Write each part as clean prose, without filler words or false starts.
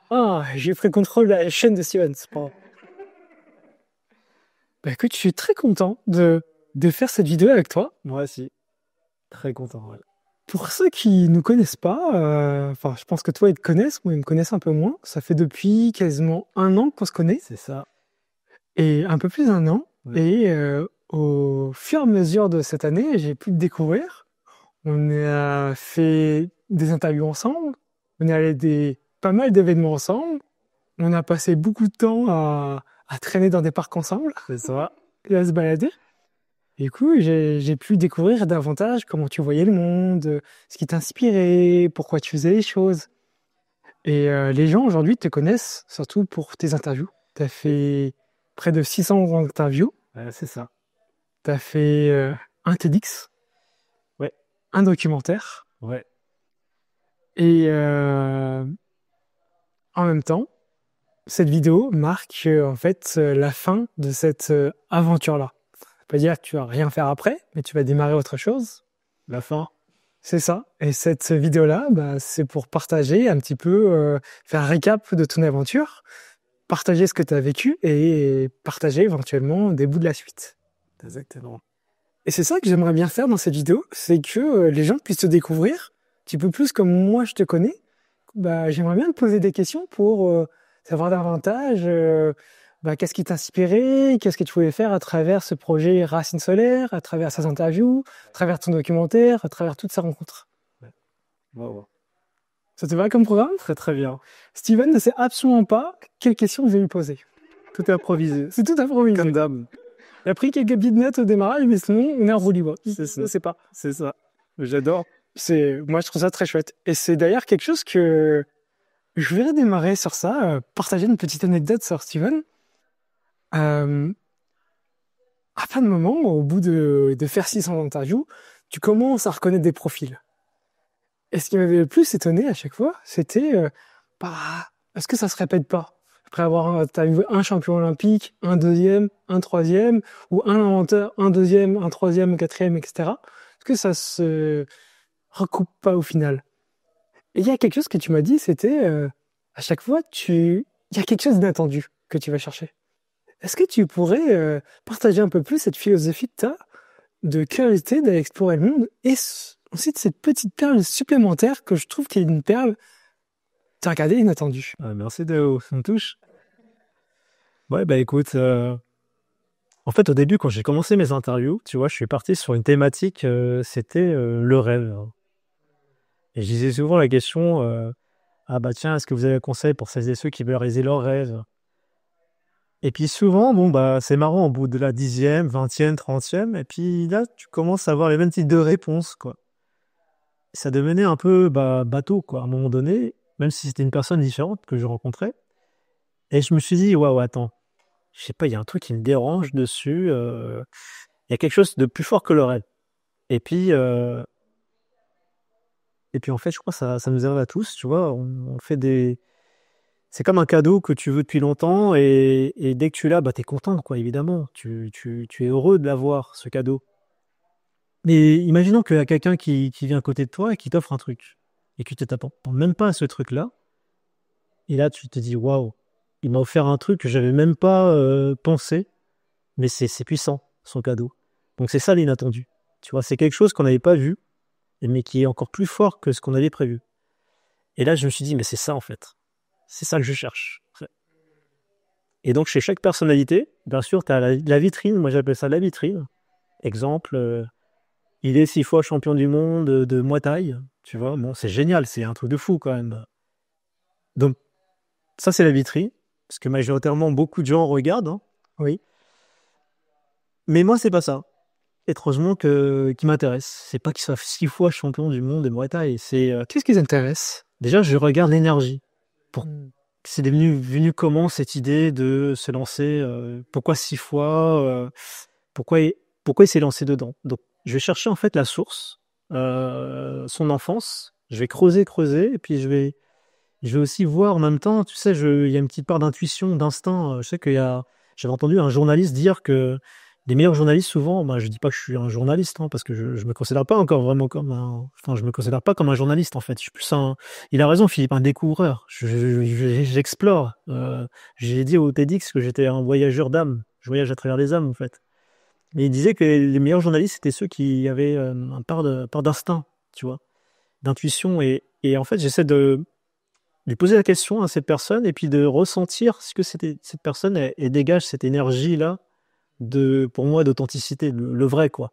Ah, j'ai pris contrôle de la chaîne de Steven, c'est pas grave. Bah écoute, je suis très content de faire cette vidéo avec toi. Moi aussi. Très content, ouais. Pour ceux qui nous connaissent pas, enfin, je pense que toi, ils te connaissent, moi, ils me connaissent un peu moins. Ça fait depuis quasiment un an qu'on se connaît, C'est ça. et un peu plus d'un an. Ouais. Et au fur et à mesure de cette année, j'ai pu te découvrir. On a fait des interviews ensemble, on est allé pas mal d'événements ensemble, on a passé beaucoup de temps à traîner dans des parcs ensemble C'est ça. et à se balader. Et du coup, j'ai pu découvrir davantage comment tu voyais le monde, ce qui t'inspirait, pourquoi tu faisais les choses. Et les gens aujourd'hui te connaissent surtout pour tes interviews. Tu as fait près de 600 interviews, Ouais, c'est ça. tu as fait un TEDx, Ouais. un documentaire, Ouais. et en même temps, cette vidéo marque en fait la fin de cette aventure-là. Ça veut pas dire que tu vas rien faire après, mais tu vas démarrer autre chose. La fin. C'est ça. Et cette vidéo-là, bah, c'est pour partager un petit peu, faire un récap de ton aventure, partager ce que tu as vécu et partager éventuellement des bouts de la suite. Exactement. Et c'est ça que j'aimerais bien faire dans cette vidéo, c'est que les gens puissent te découvrir un petit peu plus comme moi je te connais. Bah, j'aimerais bien te poser des questions pour savoir davantage bah, qu'est-ce qui t'inspirait, qu'est-ce que tu voulais faire à travers ce projet Racine Solaire, à travers ces interviews, à travers ton documentaire, à travers toutes ces rencontres. Ouais. Wow. Ça te va comme programme? Très très bien. Steven ne sait absolument pas quelles questions je vais lui poser. Tout est improvisé. C'est tout improvisé. Comme d'hab. Il a pris quelques petites notes au démarrage, mais sinon, on est en roue libre. C'est ça. Je sais pas. C'est ça. J'adore. Moi, je trouve ça très chouette. Et c'est d'ailleurs quelque chose que je voudrais démarrer sur ça, partager une petite anecdote sur Steven. Euh, à plein de moments, au bout de faire 600 interviews, tu commences à reconnaître des profils. Et ce qui m'avait le plus étonné à chaque fois, c'était, bah, est-ce que ça se répète pas? Après avoir interviewé un champion olympique, un deuxième, un troisième, ou un inventeur, un deuxième, un troisième, un quatrième, etc. Est-ce que ça se recoupe pas au final? Et il y a quelque chose que tu m'as dit, c'était, à chaque fois, il y a quelque chose d'inattendu que tu vas chercher. Est-ce que tu pourrais partager un peu plus cette philosophie de curiosité, d'aller explorer le monde, et ensuite cette petite perle supplémentaire que je trouve qui est une perle, t'as regardé, inattendue. Ah, merci Déo. Ça me touche. Ouais, bah écoute, en fait, au début, quand j'ai commencé mes interviews, tu vois, je suis parti sur une thématique, c'était le rêve. Et je disais souvent la question, ah bah tiens, est-ce que vous avez un conseil pour celles et ceux qui veulent réaliser leurs rêves? Et puis souvent, bon bah c'est marrant, au bout de la 10e, 20e, 30e, et puis là, tu commences à avoir les mêmes types de réponses, quoi. Ça devenait un peu bateau, quoi, à un moment donné, même si c'était une personne différente que je rencontrais. Et je me suis dit, waouh, attends, je sais pas, il y a un truc qui me dérange dessus, il y a quelque chose de plus fort que le rêve. Et puis, euh, et puis en fait, je crois que ça nous arrive à tous, tu vois, on fait des... C'est comme un cadeau que tu veux depuis longtemps et dès que tu l'as, bah, t'es content, quoi, évidemment. Tu es heureux de l'avoir, ce cadeau. Mais imaginons qu'il y a quelqu'un qui vient à côté de toi et qui t'offre un truc et que tu t'attends même pas à ce truc-là. Et là, tu te dis, waouh, il m'a offert un truc que j'avais même pas pensé, mais c'est puissant, son cadeau. Donc c'est ça l'inattendu. Tu vois, c'est quelque chose qu'on n'avait pas vu, mais qui est encore plus fort que ce qu'on avait prévu. Et là, je me suis dit, mais c'est ça en fait. C'est ça que je cherche. Et donc, chez chaque personnalité, bien sûr, tu as la vitrine, moi j'appelle ça la vitrine. Exemple, il est 6 fois champion du monde de Muay Thai, tu vois, bon, c'est génial, c'est un truc de fou quand même. Donc, ça, c'est la vitrine, parce que majoritairement, beaucoup de gens regardent, hein. Oui. Mais moi, c'est pas ça, étrangement, qui m'intéresse. C'est pas qu'il soit 6 fois champion du monde de Muay Thai, c'est Qu'est-ce qui t'intéresse? déjà, je regarde l'énergie. Pour... Hmm. C'est venu comment cette idée de se lancer, pourquoi 6 fois, pourquoi pourquoi il s'est lancé dedans. Donc, je vais chercher en fait la source, son enfance. Je vais creuser, et puis je vais aussi voir en même temps, tu sais, il y a une petite part d'intuition, d'instinct. Je sais j'avais entendu un journaliste dire que Les meilleurs journalistes, souvent, bah, je dis pas que je suis un journaliste, hein, parce que je me considère pas encore vraiment comme un, enfin, je me considère pas comme un journaliste, en fait. Je suis plus il a raison, Philippe, un découvreur. J'explore. J'ai dit au TEDx que j'étais un voyageur d'âme. Je voyage à travers les âmes, en fait. Et il disait que les meilleurs journalistes, c'était ceux qui avaient un part d'instinct, tu vois, d'intuition. Et en fait, j'essaie de lui poser la question à cette personne et puis de ressentir ce que cette personne, elle dégage cette énergie-là pour moi, d'authenticité, le vrai, quoi.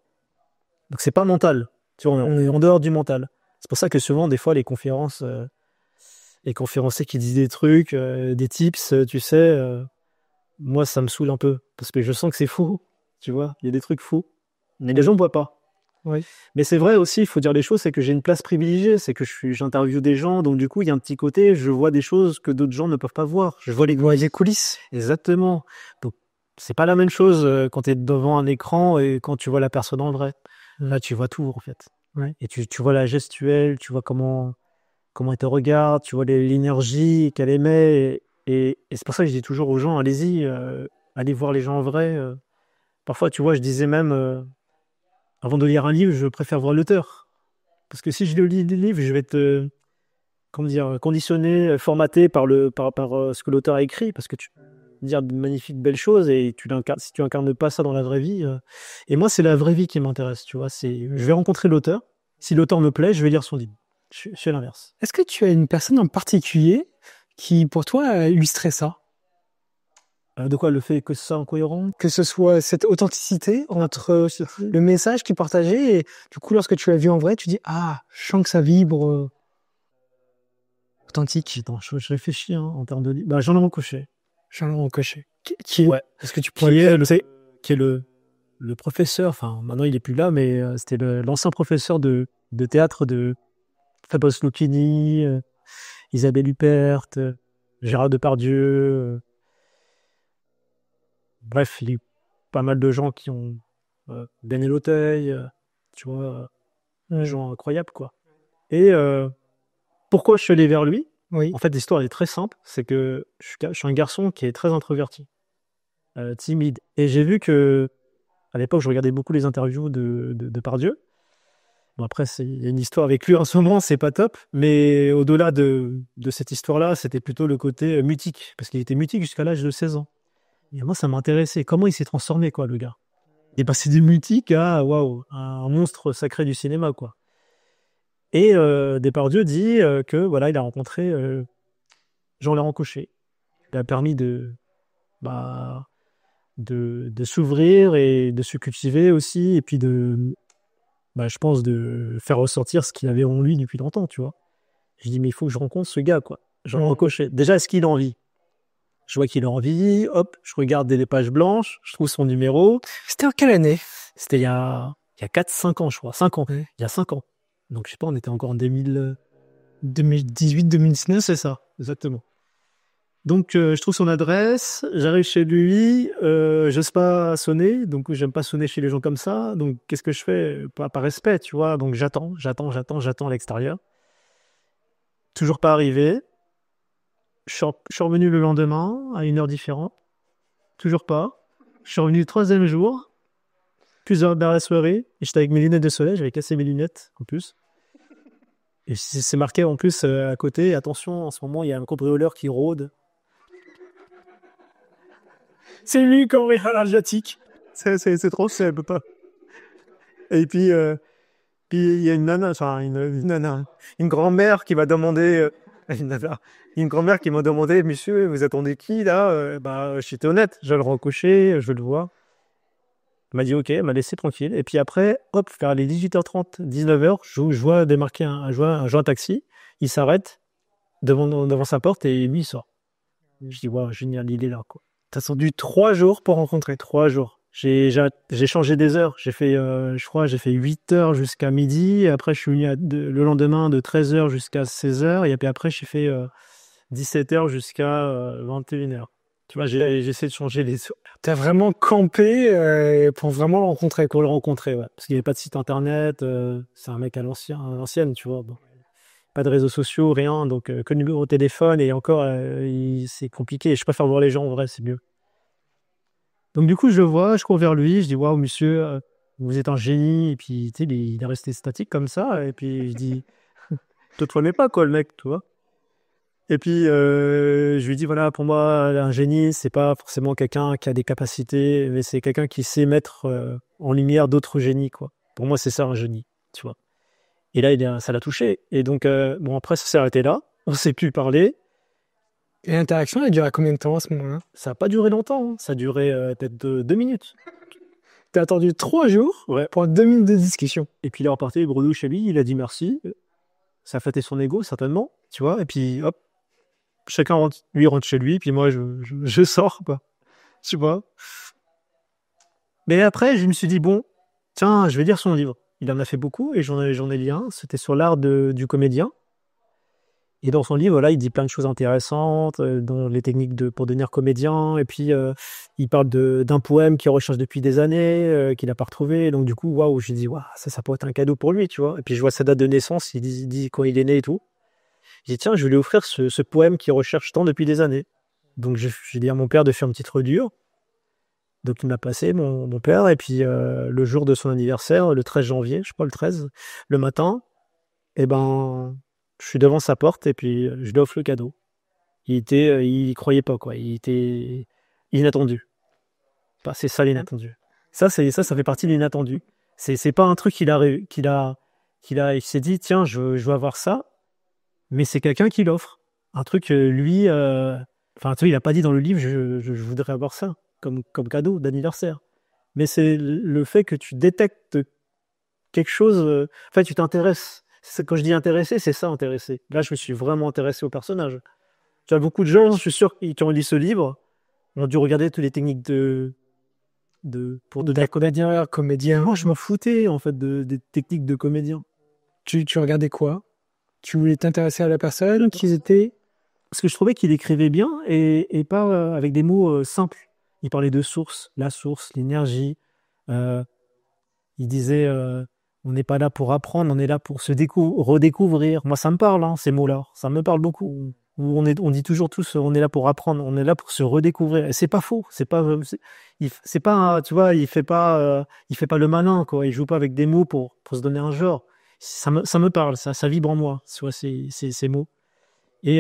Donc, c'est pas mental. Tu vois, on est en dehors du mental. C'est pour ça que souvent, des fois, les conférenciers qui disent des trucs, des tips, tu sais, moi, ça me saoule un peu. Parce que je sens que c'est faux. Tu vois, il y a des trucs faux. Mais les gens ne voient pas. Oui. Mais c'est vrai aussi, il faut dire les choses, c'est que j'ai une place privilégiée, c'est que j'interviewe des gens, donc du coup, il y a un petit côté, je vois des choses que d'autres gens ne peuvent pas voir. Je vois Les coulisses. Exactement. Donc, c'est pas la même chose quand tu es devant un écran et quand tu vois la personne en vrai. Là, tu vois tout, en fait. Ouais. Et tu vois la gestuelle, tu vois comment elle te regarde, tu vois l'énergie qu'elle émet. Et c'est pour ça que je dis toujours aux gens, allez-y, allez voir les gens en vrai. Parfois, tu vois, je disais même, avant de lire un livre, je préfère voir l'auteur. Parce que si je lis des livres, je vais être, comment dire, conditionné, formaté par ce que l'auteur a écrit. Parce que tu dire de magnifiques belles choses et si tu incarnes pas ça dans la vraie vie. Et moi, c'est la vraie vie qui m'intéresse, tu vois. Je vais rencontrer l'auteur. Si l'auteur me plaît, je vais lire son livre. Je suis l'inverse. Est-ce que tu as une personne en particulier qui, pour toi, a illustré ça? De quoi? Le fait que ce soit incohérent? Que ce soit cette authenticité entre le message qu'il partageait et du coup, lorsque tu l'as vu en vrai, tu dis « Ah, je sens que ça vibre authentique. » Attends, je réfléchis en termes de livre. Bah, Jean-Laurent Cochet. Jean-Laurent Cochet. Ouais. Est-ce que tu Qui est le professeur, enfin, maintenant il est plus là, mais c'était l'ancien professeur de théâtre de Fabrice Lucchini, Isabelle Huppert, Gérard Depardieu. Bref, il y a eu pas mal de gens qui ont Daniel Auteuil, tu vois, des gens incroyables, quoi. Et pourquoi je suis allé vers lui? Oui. En fait, l'histoire est très simple, c'est que je suis un garçon qui est très introverti, timide. Et j'ai vu que, à l'époque, je regardais beaucoup les interviews de Depardieu. Bon, après, il y a une histoire avec lui en ce moment, c'est pas top. Mais au-delà de cette histoire-là, c'était plutôt le côté mutique, parce qu'il était mutique jusqu'à l'âge de 16 ans. Et moi, ça m'intéressait. Comment il s'est transformé, quoi, le gars? Il est passé du mutique à, waouh, un monstre sacré du cinéma, quoi. Et Depardieu dit que, voilà, il a rencontré Jean-Laurent Cochet. Il a permis bah, de s'ouvrir et de se cultiver aussi, et puis je pense, de faire ressortir ce qu'il avait en lui depuis longtemps, tu vois. Je dis, mais il faut que je rencontre ce gars, quoi. Jean-Laurent Cochet. Déjà, est-ce qu'il a envie? Je vois qu'il a envie, hop, je regarde des pages blanches, je trouve son numéro. C'était en quelle année? C'était il y a 4-5 ans, je crois. 5 ans. Ouais. Il y a 5 ans. Donc, je sais pas, on était encore en 2018, 2019, c'est ça, exactement. Donc, je trouve son adresse, j'arrive chez lui, j'ose pas sonner, donc j'aime pas sonner chez les gens comme ça. Donc, qu'est-ce que je fais? Par respect, tu vois. Donc, j'attends à l'extérieur. Toujours pas arrivé. Je suis revenu le lendemain, à une heure différente. Toujours pas. Je suis revenu le 3e jour, plusieurs heures dans la soirée, et j'étais avec mes lunettes de soleil, j'avais cassé mes lunettes, en plus. Et c'est marqué, en plus, à côté, attention, en ce moment, il y a un cambrioleur qui rôde. C'est lui, cambrioleur asiatique. C'est trop simple, pas. Et puis il y a une nana, enfin, une grand-mère qui m'a demandé, une grand-mère qui m'a demandé, monsieur, vous attendez qui, là? J'étais honnête, je vais le rencocher, je veux le voir. Elle m'a dit ok, elle m'a laissé tranquille. Et puis après, hop, vers les 18h30, 19h, je vois démarquer je vois un taxi, il s'arrête devant sa porte et lui, il sort. Je dis, waouh, génial, il est là, quoi. T'as attendu 3 jours pour rencontrer. 3 jours. J'ai changé des heures. J'ai fait, je crois, j'ai fait 8 heures jusqu'à midi. Et après, je suis venu le lendemain de 13h jusqu'à 16h. Et puis après, j'ai fait 17h jusqu'à 21h. Tu vois, j'ai essayé de changer les heures. T'as vraiment campé pour vraiment le rencontrer, quoi. Pour le rencontrer, ouais. Parce qu'il n'y avait pas de site internet. C'est un mec à l'ancienne, tu vois. Bon. Pas de réseaux sociaux, rien. Donc, que le numéro de téléphone. Et encore, c'est compliqué. Je préfère voir les gens en vrai, c'est mieux. Donc du coup, je le vois, je cours vers lui, je dis waouh, monsieur, vous êtes un génie. Et puis, tu sais, il est resté statique comme ça. Et puis, je dis, te prenais pas, quoi, le mec, tu vois. Et puis, je lui dis, voilà, pour moi, un génie, c'est pas forcément quelqu'un qui a des capacités, mais c'est quelqu'un qui sait mettre en lumière d'autres génies, quoi. Pour moi, c'est ça, un génie, tu vois. Et là, ça l'a touché. Et donc, bon, après, ça s'est arrêté là. On s'est plus parler. Et l'interaction, elle a duré combien de temps à ce moment-là? Ça n'a pas duré longtemps, hein. Ça a duré peut-être 2 minutes. T'as attendu 3 jours Ouais. pour 2 minutes de discussion. Et puis il est reparti, bredouille chez lui, il a dit merci. Ça a flatté son ego, certainement, tu vois. Et puis, hop, chacun rentre, lui rentre chez lui, puis moi, je sors, quoi. Tu vois. Mais après, je me suis dit, bon, tiens, je vais lire son livre. Il en a fait beaucoup, et j'en ai lu un. C'était sur l'art du comédien. Et dans son livre, là, il dit plein de choses intéressantes, dans les techniques pour devenir comédien. Et puis, il parle d'un poème qu'il recherche depuis des années, qu'il n'a pas retrouvé. Donc, du coup, waouh, j'ai dit, waouh, ça pourrait être un cadeau pour lui, tu vois. Et puis, je vois sa date de naissance, il dit quand il est né et tout. J'ai dit, tiens, je vais lui offrir ce poème qu'il recherche tant depuis des années. Donc, j'ai dit à mon père de faire une petite redure. Donc, il me l'a passé, mon père. Et puis, le jour de son anniversaire, le 13 janvier, je crois, le 13, le matin, eh ben, je suis devant sa porte et puis je lui offre le cadeau. Il croyait pas, quoi. Il était inattendu. Bah, c'est ça l'inattendu. Ça fait partie de l'inattendu. C'est pas un truc il s'est dit, tiens, je veux avoir ça, mais c'est quelqu'un qui l'offre. Un truc, lui, enfin, tu vois, il a pas dit dans le livre, je voudrais avoir ça comme cadeau d'anniversaire. Mais c'est le fait que tu détectes quelque chose, en fait, tu t'intéresses. Quand je dis intéressé, c'est ça, intéressé. Là, je me suis vraiment intéressé au personnage. Tu as beaucoup de gens, je suis sûr, qui ont lu ce livre, ont dû regarder toutes les techniques pour devenir Comédien. Moi, je m'en foutais, en fait, des techniques de comédien. Tu regardais quoi? Tu voulais t'intéresser à la personne, qu'ils étaient? Parce que je trouvais qu'il écrivait bien et pas avec des mots simples. Il parlait de source, la source, l'énergie. Il disait, on n'est pas là pour apprendre, on est là pour se redécouvrir. Moi, ça me parle, hein, ces mots-là. Ça me parle beaucoup. On dit toujours tous, on est là pour apprendre, on est là pour se redécouvrir. Et c'est pas faux. C'est pas, tu vois, il fait pas le malin, quoi. Il joue pas avec des mots pour se donner un genre. Ça me parle, ça vibre en moi, tu vois, ces mots. Et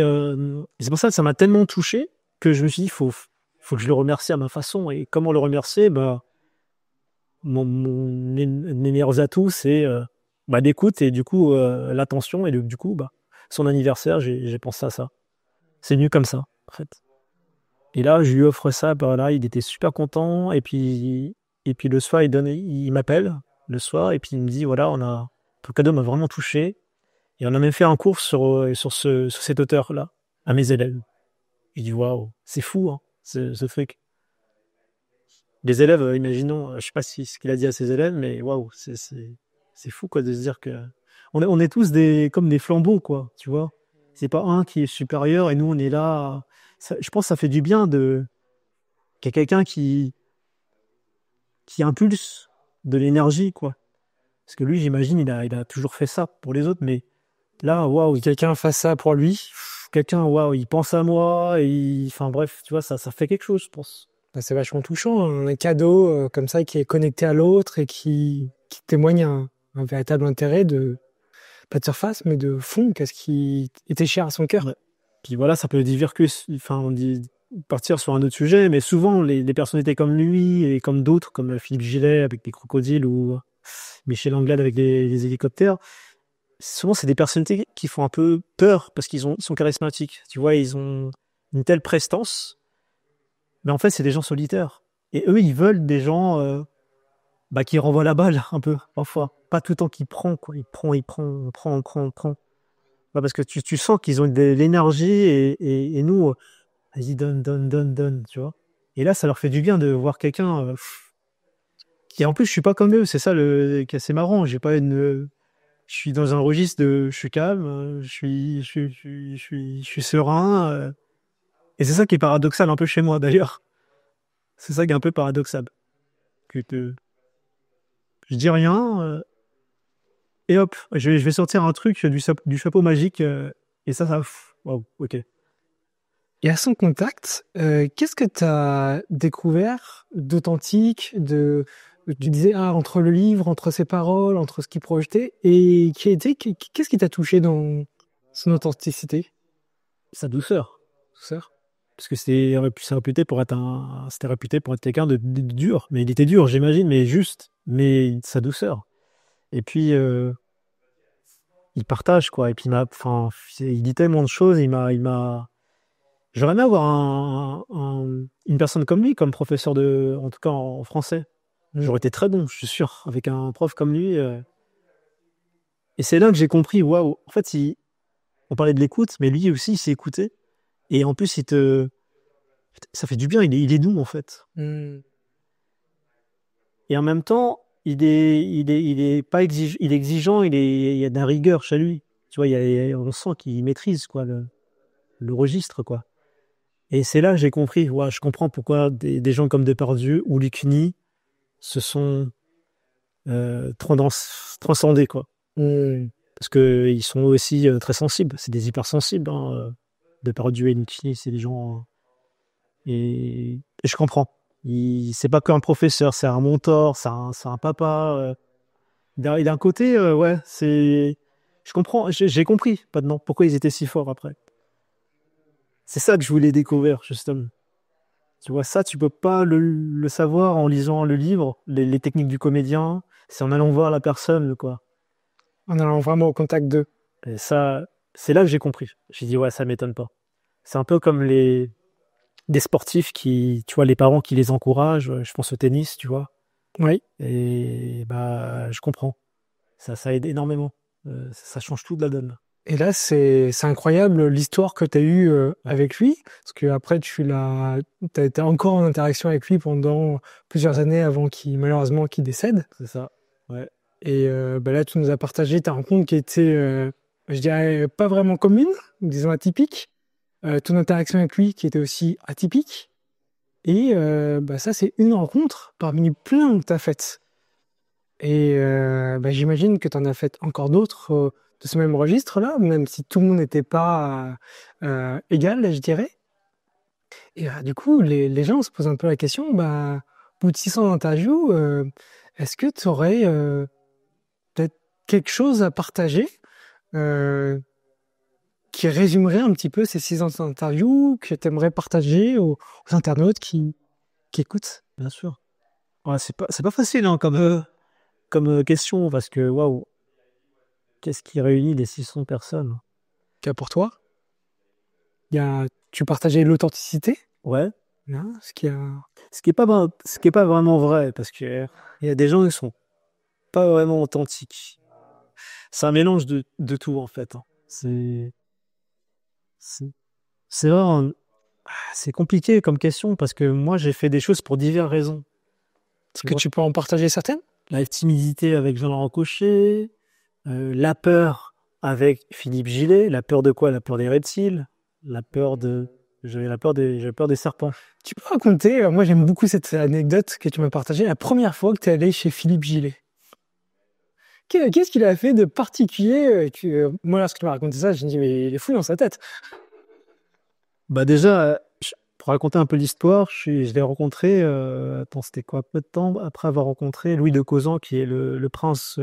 c'est pour ça que ça m'a tellement touché que je me suis dit, faut que je le remercie à ma façon. Et comment le remercier? Bah, mes meilleurs atouts, c'est l'écoute et du coup l'attention. Et du coup, son anniversaire, j'ai pensé à ça. C'est venu comme ça, en fait. Et là, je lui offre ça, là, il était super content. Et puis le soir, il m'appelle le soir et puis il me dit, voilà, ton cadeau m'a vraiment touché. Et on a même fait un cours sur cet auteur-là, à mes élèves. Je dis, waouh, c'est fou, hein, ce truc. Les élèves, imaginons, je sais pas ce qu'il a dit à ses élèves, mais waouh, c'est fou, quoi, de se dire que on est tous comme des flambeaux, quoi, tu vois. C'est pas un qui est supérieur et nous, on est là. Je pense que ça fait du bien qu'il y ait quelqu'un qui impulse de l'énergie, quoi. Parce que lui, j'imagine, il a toujours fait ça pour les autres, mais là, waouh, Quelqu'un fasse ça pour lui. quelqu'un, waouh, il pense à moi, enfin bref, tu vois, ça fait quelque chose, je pense. C'est vachement touchant, un cadeau comme ça qui est connecté à l'autre et qui témoigne un véritable intérêt pas de surface, mais de fond, qu'est-ce qui était cher à son cœur. Ouais. Puis voilà, ça peut partir sur un autre sujet, mais souvent, les personnalités comme lui et comme d'autres, comme Philippe Gillet avec des crocodiles ou Michel Anglade avec des hélicoptères, souvent, c'est des personnalités qui font un peu peur parce qu'ils sont charismatiques. Tu vois, ils ont une telle prestance. Mais en fait, c'est des gens solitaires. Et eux, ils veulent des gens qui renvoient la balle un peu, parfois. Pas tout le temps qu'ils prennent, quoi. Il prend. Parce que tu sens qu'ils ont de l'énergie et nous, vas-y, donne, tu vois. Et là, ça leur fait du bien de voir quelqu'un qui, en plus, je suis pas comme eux. C'est ça qui est assez marrant. Je suis dans un registre je suis calme, je suis serein. Et c'est ça qui est paradoxal un peu chez moi, d'ailleurs. C'est ça qui est un peu paradoxal. Je dis rien, et hop, je vais sortir un truc du chapeau magique, et ça, waouh, ok. Et à son contact, qu'est-ce que tu as découvert d'authentique, tu disais, entre le livre, entre ses paroles, entre ce qu'il projetait, et qu'est-ce qui t'a touché dans son authenticité? Sa douceur. Douceur. Parce que c'était réputé pour être quelqu'un de dur. Mais il était dur, j'imagine, mais juste. Mais sa douceur. Et puis, il partage, quoi. Et puis, il dit tellement de choses. J'aurais aimé avoir une personne comme lui, comme professeur en tout cas en français. J'aurais été très bon, je suis sûr, avec un prof comme lui. Et c'est là que j'ai compris, waouh, en fait, on parlait de l'écoute, mais lui aussi, il s'est écouté. Et en plus, ça fait du bien, il est doux, en fait. Et en même temps, il est pas exigeant, il est exigeant, il y a de la rigueur chez lui. Tu vois, on sent qu'il maîtrise, quoi, le registre, quoi. Et c'est là que j'ai compris, ouais, je comprends pourquoi des gens comme Depardieu ou Lucchini se sont transcendés, quoi. Parce que ils sont aussi très sensibles, c'est des hypersensibles, hein. Depardieu et Lucchini, c'est des gens... et je comprends. C'est pas qu'un professeur, c'est un mentor, c'est un papa. Et d'un côté, ouais, je comprends, j'ai compris maintenant pourquoi ils étaient si forts après. C'est ça que je voulais découvrir, justement. Tu vois, ça, tu peux pas le savoir en lisant le livre, les techniques du comédien, c'est en allant voir la personne, quoi. En allant vraiment au contact d'eux. Et ça, c'est là que j'ai compris. J'ai dit, ouais, ça m'étonne pas. C'est un peu comme des sportifs tu vois, les parents qui les encouragent, je pense au tennis, tu vois. Oui. Et bah, je comprends. Ça aide énormément. Ça change tout de la donne. Et là, c'est incroyable l'histoire que tu as eue avec lui, parce que après t'as été encore en interaction avec lui pendant plusieurs années avant malheureusement qu'il décède. C'est ça. Ouais. Et là, tu nous as partagé ta rencontre qui était, je dirais, pas vraiment commune, disons atypique. Ton interaction avec lui qui était aussi atypique. Et ça, c'est une rencontre parmi plein que tu as faites. Et j'imagine que tu en as fait encore d'autres de ce même registre-là, même si tout le monde n'était pas égal, je dirais. Et du coup, les gens se posent un peu la question, au bout de 600 interviews, est-ce que tu aurais peut-être quelque chose à partager qui résumerait un petit peu ces 600 interviews que tu aimerais partager aux internautes qui écoutent? Bien sûr. Ouais, c'est pas facile, hein, comme question, parce que waouh, qu'est-ce qui réunit les 600 personnes? Pour toi, tu partageais l'authenticité, Ouais. hein, ce qui est pas vraiment vrai, parce que il y a des gens qui sont pas vraiment authentiques. C'est un mélange de tout, en fait, hein. C'est vraiment, c'est compliqué comme question, parce que moi, j'ai fait des choses pour diverses raisons. Est-ce que tu peux en partager certaines? La timidité avec Jean-Laurent Cochet, la peur avec Philippe Gillet. La peur de quoi? La peur des reptiles, j'avais peur des serpents. Tu peux raconter, moi j'aime beaucoup cette anecdote que tu m'as partagée, la première fois que tu es allé chez Philippe Gillet. Qu'est-ce qu'il a fait de particulier moi, lorsque tu m'as raconté ça, je me dis, mais il est fou dans sa tête. Bah déjà, pour raconter un peu l'histoire, je l'ai rencontré, c'était quoi, peu de temps après avoir rencontré Louis de Causan, qui est le prince,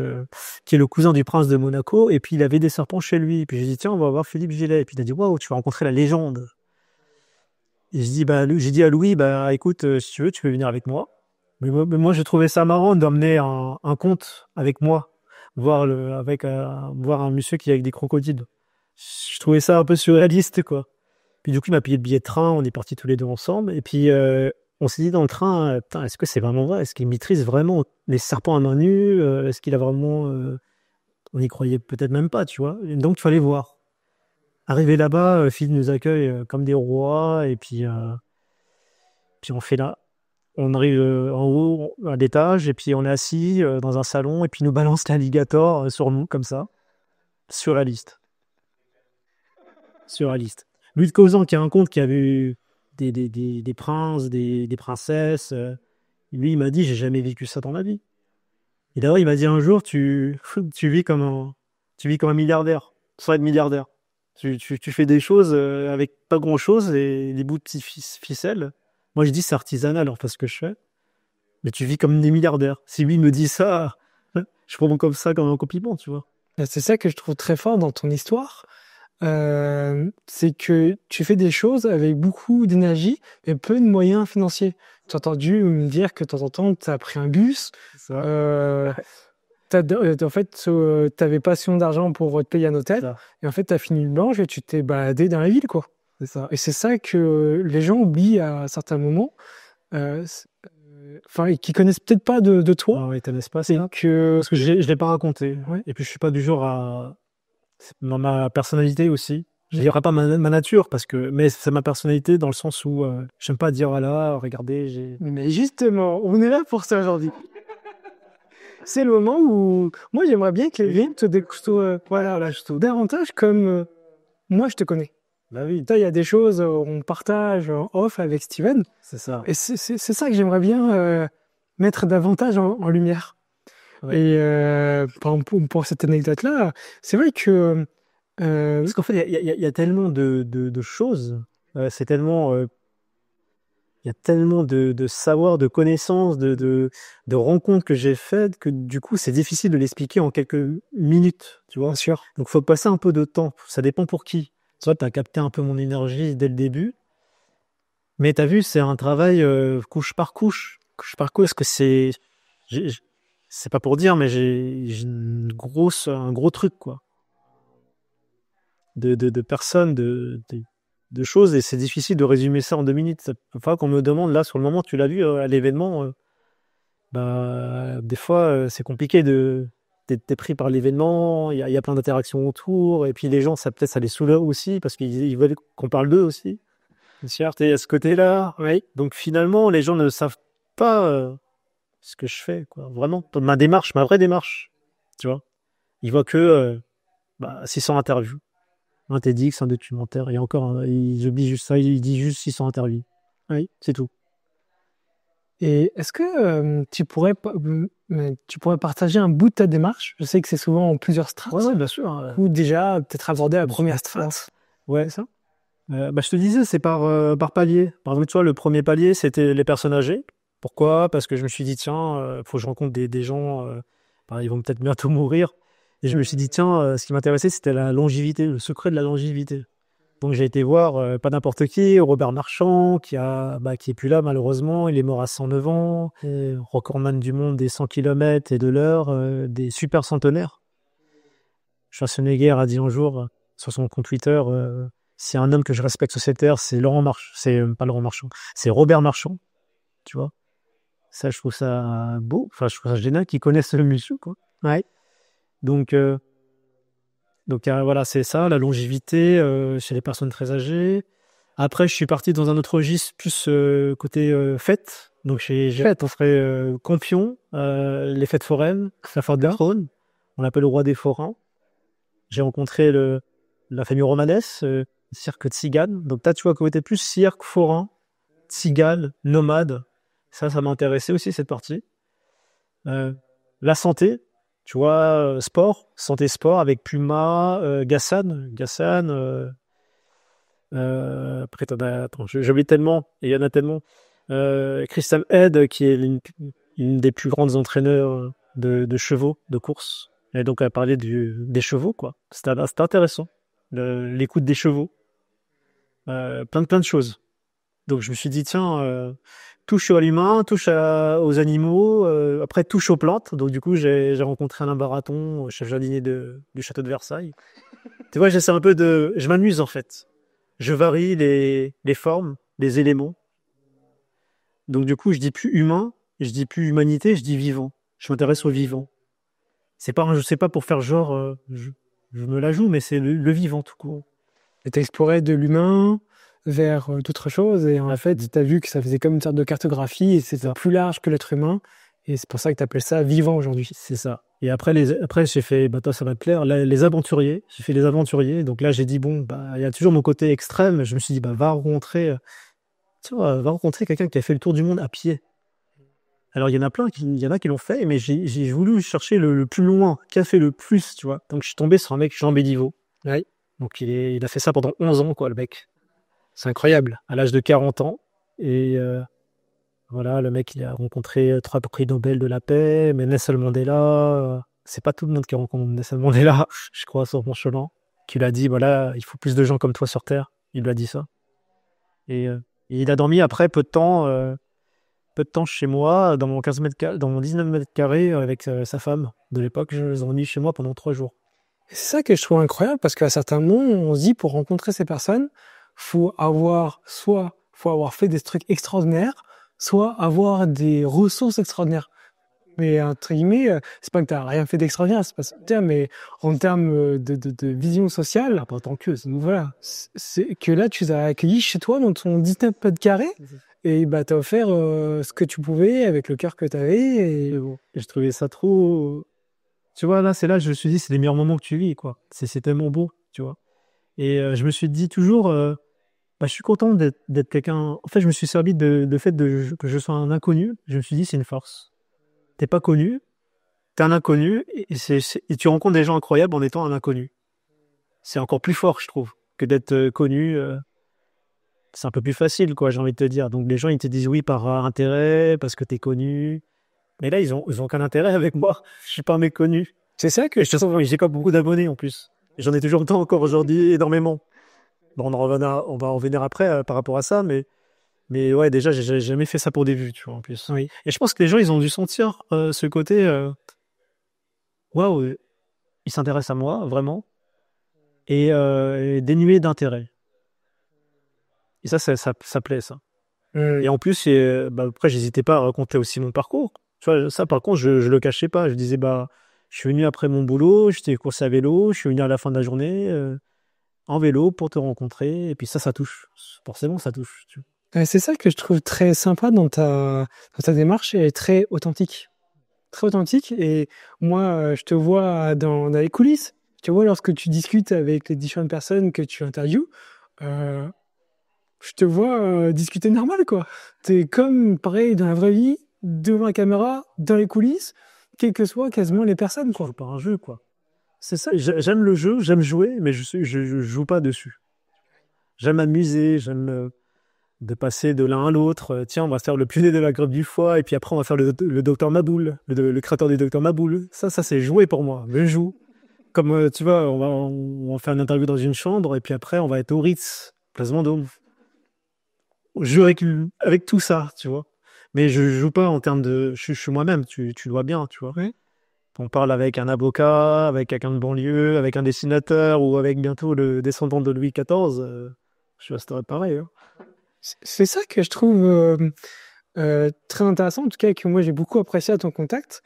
qui est le cousin du prince de Monaco, et puis il avait des serpents chez lui. Et puis j'ai dit, tiens, on va voir Philippe Gillet. Et puis il a dit, waouh, tu vas rencontrer la légende. Et j'ai dit à Louis, écoute, si tu veux, tu peux venir avec moi. Mais moi, j'ai trouvé ça marrant d'emmener un conte avec moi, voir un monsieur qui est avec des crocodiles. Je trouvais ça un peu surréaliste, quoi. Puis du coup, il m'a payé le billet de train, on est partis tous les deux ensemble. Et puis, on s'est dit dans le train, est-ce que c'est vraiment vrai? Est-ce qu'il maîtrise vraiment les serpents à main nue? Est-ce qu'il a vraiment... On y croyait peut-être même pas, tu vois. Et donc, il fallait voir. Arrivé là-bas, Phil nous accueille comme des rois. Et puis on arrive en haut, à l'étage, et puis on est assis dans un salon, et puis il nous balance l'alligator sur nous, comme ça. Surréaliste. Surréaliste. Louis de Causan, qui a un conte qui a vu des princes, des princesses. Lui, il m'a dit, j'ai jamais vécu ça dans ma vie. Et d'ailleurs, il m'a dit un jour, tu vis comme un milliardaire, sans être milliardaire. Tu fais des choses avec pas grand-chose et des bouts de petits ficelles. Moi, je dis c'est artisanal, en fait, ce que je fais. Mais tu vis comme des milliardaires. Si lui me dit ça, je prends comme ça comme un compliment, tu vois. Et c'est ça que je trouve très fort dans ton histoire. C'est que tu fais des choses avec beaucoup d'énergie et peu de moyens financiers. Tu as entendu me dire que de temps en temps, tu as pris un bus. Ça. En fait, tu n'avais pas suffisamment d'argent pour te payer un hôtel. Ça. Et en fait, tu as fini une blanche et tu t'es baladé dans la ville, quoi. C'est ça. Et c'est ça que les gens oublient à certains moments. Enfin, et qui connaissent peut-être pas de toi. Non, ils connaissent pas C'est ça. que... Parce que je l'ai pas raconté. Ouais. Et puis, je suis pas du genre à... C'est dans ma personnalité aussi. Je dirais pas ma nature, mais c'est ma personnalité dans le sens où j'aime pas dire, voilà, regardez, j'ai... Mais justement, on est là pour ça aujourd'hui. C'est le moment où moi j'aimerais bien que les gens te découvrent davantage comme moi je te connais. Bah oui, Il y a des choses on partage en off avec Steven c'est ça. et c'est ça que j'aimerais bien mettre davantage en lumière. Ouais. Et pour cette anecdote-là, c'est vrai que Parce qu'en fait, il y a tellement de choses. C'est tellement... il y a tellement de savoir, de connaissances, de rencontres que j'ai faites que du coup, c'est difficile de l'expliquer en quelques minutes, tu vois. bien sûr, Donc, faut passer un peu de temps. Ça dépend pour qui. Toi, tu as capté un peu mon énergie dès le début. Mais tu as vu, c'est un travail couche par couche. Couche par couche, parce que c'est pas pour dire, mais j'ai un gros truc, quoi. De personnes, de choses, et c'est difficile de résumer ça en 2 minutes. Parfois, qu'on me demande, là, sur le moment, tu l'as vu à l'événement, des fois, c'est compliqué d'être pris par l'événement, il y a plein d'interactions autour, et puis les gens, ça peut-être ça les soulève aussi, parce qu'ils veulent qu'on parle d'eux aussi. Certes, et à ce côté-là, oui. Donc finalement, les gens ne savent pas ce que je fais, quoi. Vraiment, ma vraie démarche, tu vois. Ils voient que 600 interviews. Un TEDx, un documentaire, et encore, ils oublient juste ça, ils disent juste 600 interviews. Oui, c'est tout. et est-ce que tu pourrais partager un bout de ta démarche? Je sais que c'est souvent en plusieurs strates. Ouais, bien sûr. Ou déjà peut-être aborder la première strate. Ouais, ça. Je te disais, c'est par palier. Par exemple, tu vois, le premier palier, c'était les personnes âgées. Pourquoi? Parce que je me suis dit, tiens, faut que je rencontre des gens, ils vont peut-être bientôt mourir. Et je me suis dit, tiens, ce qui m'intéressait, c'était la longévité, le secret de la longévité. Donc j'ai été voir, pas n'importe qui, Robert Marchand, qui est plus là malheureusement, il est mort à 109 ans, recordman du monde des 100 km et de l'heure, des super centenaires. Schwarzenegger a dit un jour sur son compte Twitter, c'est un homme que je respecte sur cette terre, c'est pas Laurent Marchand, c'est Robert Marchand, tu vois. Ça, je trouve ça beau, enfin je trouve ça génial qu'ils connaissent le monsieur, quoi. Ouais. Donc voilà, c'est ça, la longévité chez les personnes très âgées. Après, je suis parti dans un autre registre, plus côté fête. Donc, j'ai fait Campion, les fêtes foraines, la foire de la Trône. On l'appelle le roi des forains. J'ai rencontré la famille romanesque, cirque tzigane. Donc, tu vois, côté plus cirque, forain, tzigane, nomade. Ça m'intéressait aussi, cette partie. La santé. Tu vois, santé sport avec Puma, Gassan. Après, j'oublie tellement, et il y en a tellement. Christian Head, qui est une des plus grandes entraîneurs de chevaux, de course. Et donc, elle parlait des chevaux, quoi. C'était intéressant. L'écoute des chevaux. Plein de choses. Donc, je me suis dit, tiens, touche à l'humain, touche aux animaux, après touche aux plantes. Donc, du coup, j'ai rencontré Alain Baraton, chef jardinier du château de Versailles. Tu vois, j'essaie un peu je m'amuse, en fait. Je varie les formes, les éléments. Donc, du coup, je dis plus humain, je dis plus humanité, je dis vivant. Je m'intéresse au vivant. Je sais pas pour faire genre, je me la joue, mais c'est le vivant, tout court. Et t'as exploré de l'humain vers d'autres choses, et en fait, t'as vu que ça faisait comme une sorte de cartographie, et c'était plus large que l'être humain, et c'est pour ça que t'appelles ça vivant aujourd'hui. C'est ça. Et après, j'ai fait, toi, ça va te plaire, les aventuriers. J'ai fait les aventuriers. Donc là, j'ai dit, bon, il y a toujours mon côté extrême. Je me suis dit, va rencontrer quelqu'un qui a fait le tour du monde à pied. Alors, il y en a qui l'ont fait, mais j'ai voulu chercher le plus loin, qui a fait le plus, tu vois. Donc, je suis tombé sur un mec, Jean Béliveau. Oui. Donc il a fait ça pendant 11 ans, quoi, le mec. C'est incroyable. À l'âge de 40 ans. Et voilà, le mec, il a rencontré 3 prix Nobel de la paix, mais Nelson Mandela, c'est pas tout le monde qui rencontre Nelson Mandela, je crois, sur mon chemin, qui lui a dit, voilà, il faut plus de gens comme toi sur Terre. Il lui a dit ça. Et il a dormi après peu de temps chez moi, dans mon dans mon 19 mètres carrés, avec sa femme de l'époque. Je les ai dormi chez moi pendant 3 jours. Et c'est ça que je trouve incroyable parce qu'à certains moments, on se dit pour rencontrer ces personnes, faut avoir fait des trucs extraordinaires, soit avoir des ressources extraordinaires. Mais entre guillemets, c'est pas que t'as rien fait d'extraordinaire, c'est pas ça le terme, mais en termes de vision sociale, Pas tant que ça. voilà, c'est que là tu as accueilli chez toi dans ton 19 mètres carrés et bah t'as offert ce que tu pouvais avec le cœur que t'avais et Bon. Et je trouvais ça trop. Tu vois, là, je me suis dit, c'est les meilleurs moments que tu vis, quoi. C'est tellement beau, tu vois. Et je me suis dit toujours, bah, je suis content d'être quelqu'un. En fait, je me suis servi de fait que je sois un inconnu. Je me suis dit, c'est une force. T'es pas connu, t'es un inconnu, et tu rencontres des gens incroyables en étant un inconnu. C'est encore plus fort, je trouve, que d'être connu. C'est un peu plus facile, quoi, j'ai envie de te dire. Donc les gens, ils te disent oui par intérêt, parce que t'es connu. Mais là, ils ont aucun intérêt avec moi. Je suis pas un mec connu. c'est ça que Et j'ai pas beaucoup d'abonnés en plus. Et j'en ai toujours autant encore aujourd'hui, énormément. Bon, on va en revenir après par rapport à ça, mais ouais, déjà, j'ai jamais fait ça pour des vues, tu vois, en plus. oui. Et je pense que les gens, ils ont dû sentir ce côté, waouh, ils s'intéressent à moi, vraiment, et dénué d'intérêt. Et ça plaît, ça. Et en plus, bah, après, j'hésitais pas à raconter aussi mon parcours. Tu vois, ça, par contre, je le cachais pas. Je disais, bah, je suis venu après mon boulot, j'étais coursé à vélo, je suis venu à la fin de la journée en vélo pour te rencontrer. Et puis ça touche. Forcément, ça touche. Tu vois. C'est ça que je trouve très sympa dans ta démarche et très authentique. Très authentique. Et moi, je te vois dans les coulisses. Je te vois lorsque tu discutes avec les différentes personnes que tu interviews. Je te vois discuter normal, quoi. T'es comme, pareil, dans la vraie vie, devant la caméra, dans les coulisses, quelles que soient quasiment les personnes, Je quoi. joue pas un jeu, quoi. C'est ça. J'aime le jeu, j'aime jouer, mais je joue pas dessus. J'aime m'amuser, de passer de l'un à l'autre. Tiens, on va faire le pionnier de la greffe du foie, et puis après, on va faire le docteur Maboul, le créateur du docteur Maboul. Ça, c'est jouer pour moi. Je joue. Comme, tu vois, on va faire une interview dans une chambre, et puis après, on va être au Ritz, Place Vendôme. Je joue avec tout ça, tu vois. Mais je joue pas en termes de... Je suis moi-même, tu le vois bien, tu vois. Oui. On parle avec un avocat, avec quelqu'un de banlieue, avec un dessinateur, ou avec bientôt le descendant de Louis XIV. Je resterai pareil. Hein. C'est ça que je trouve très intéressant, en tout cas que moi j'ai beaucoup apprécié à ton contact.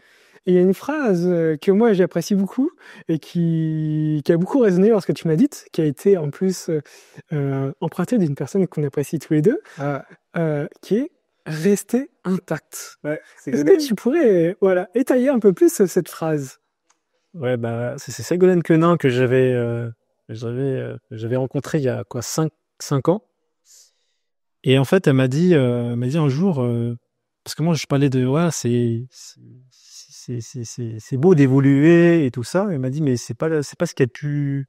Et il y a une phrase que moi j'apprécie beaucoup et qui a beaucoup résonné lorsque tu m'as dite, qui a été en plus empruntée d'une personne qu'on apprécie tous les deux, qui est rester intact. Ouais, Est-ce que tu pourrais étayer un peu plus cette phrase? Ouais, bah, c'est Ségolène Quenin que j'avais rencontré il y a quoi, 5 ans. Et en fait, elle m'a dit un jour, parce que moi je parlais de, ouais, c'est beau d'évoluer et tout ça. Elle m'a dit, mais c'est pas ce qu'il y a de plus,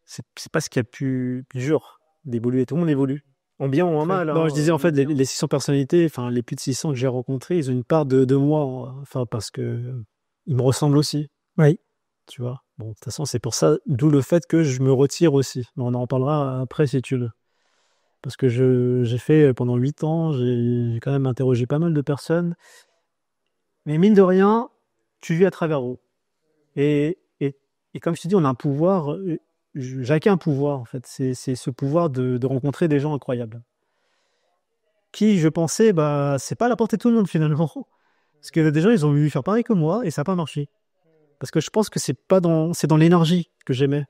c'est pas ce qu'il y a de plus dur d'évoluer. Tout le monde évolue. En bien ou en mal. Non, je disais en fait, les 600 personnalités, enfin les plus de 600 que j'ai rencontrés, ils ont une part de moi, enfin parce que ils me ressemblent aussi. Oui. Tu vois. Bon, de toute façon, c'est pour ça, d'où le fait que je me retire aussi. Mais on en parlera après si tu veux. Parce que j'ai fait pendant 8 ans, j'ai quand même interrogé pas mal de personnes. Mais mine de rien, tu vis à travers eux. Et comme je te dis, on a un pouvoir, j'ai acquis un pouvoir en fait. C'est ce pouvoir de rencontrer des gens incroyables. Qui, je pensais, bah, c'est pas à la portée de tout le monde finalement. Parce que des gens, ils ont voulu faire pareil que moi et ça n'a pas marché. Parce que je pense que c'est dans l'énergie que j'aimais.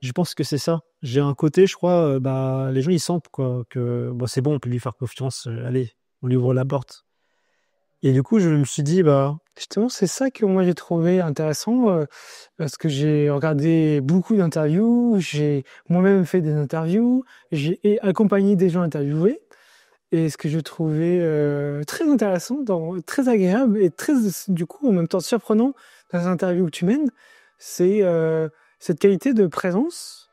Je pense que c'est ça. J'ai un côté, je crois, bah, les gens, ils sentent quoi, que bah, c'est bon, on peut lui faire confiance. Allez, on lui ouvre la porte. Et du coup, je me suis dit, bah... Justement, c'est ça que moi j'ai trouvé intéressant, parce que j'ai regardé beaucoup d'interviews, j'ai moi-même fait des interviews, j'ai accompagné des gens interviewés. Et ce que je trouvais très intéressant, très agréable et très, du coup, en même temps surprenant dans les interviews que tu mènes, c'est cette qualité de présence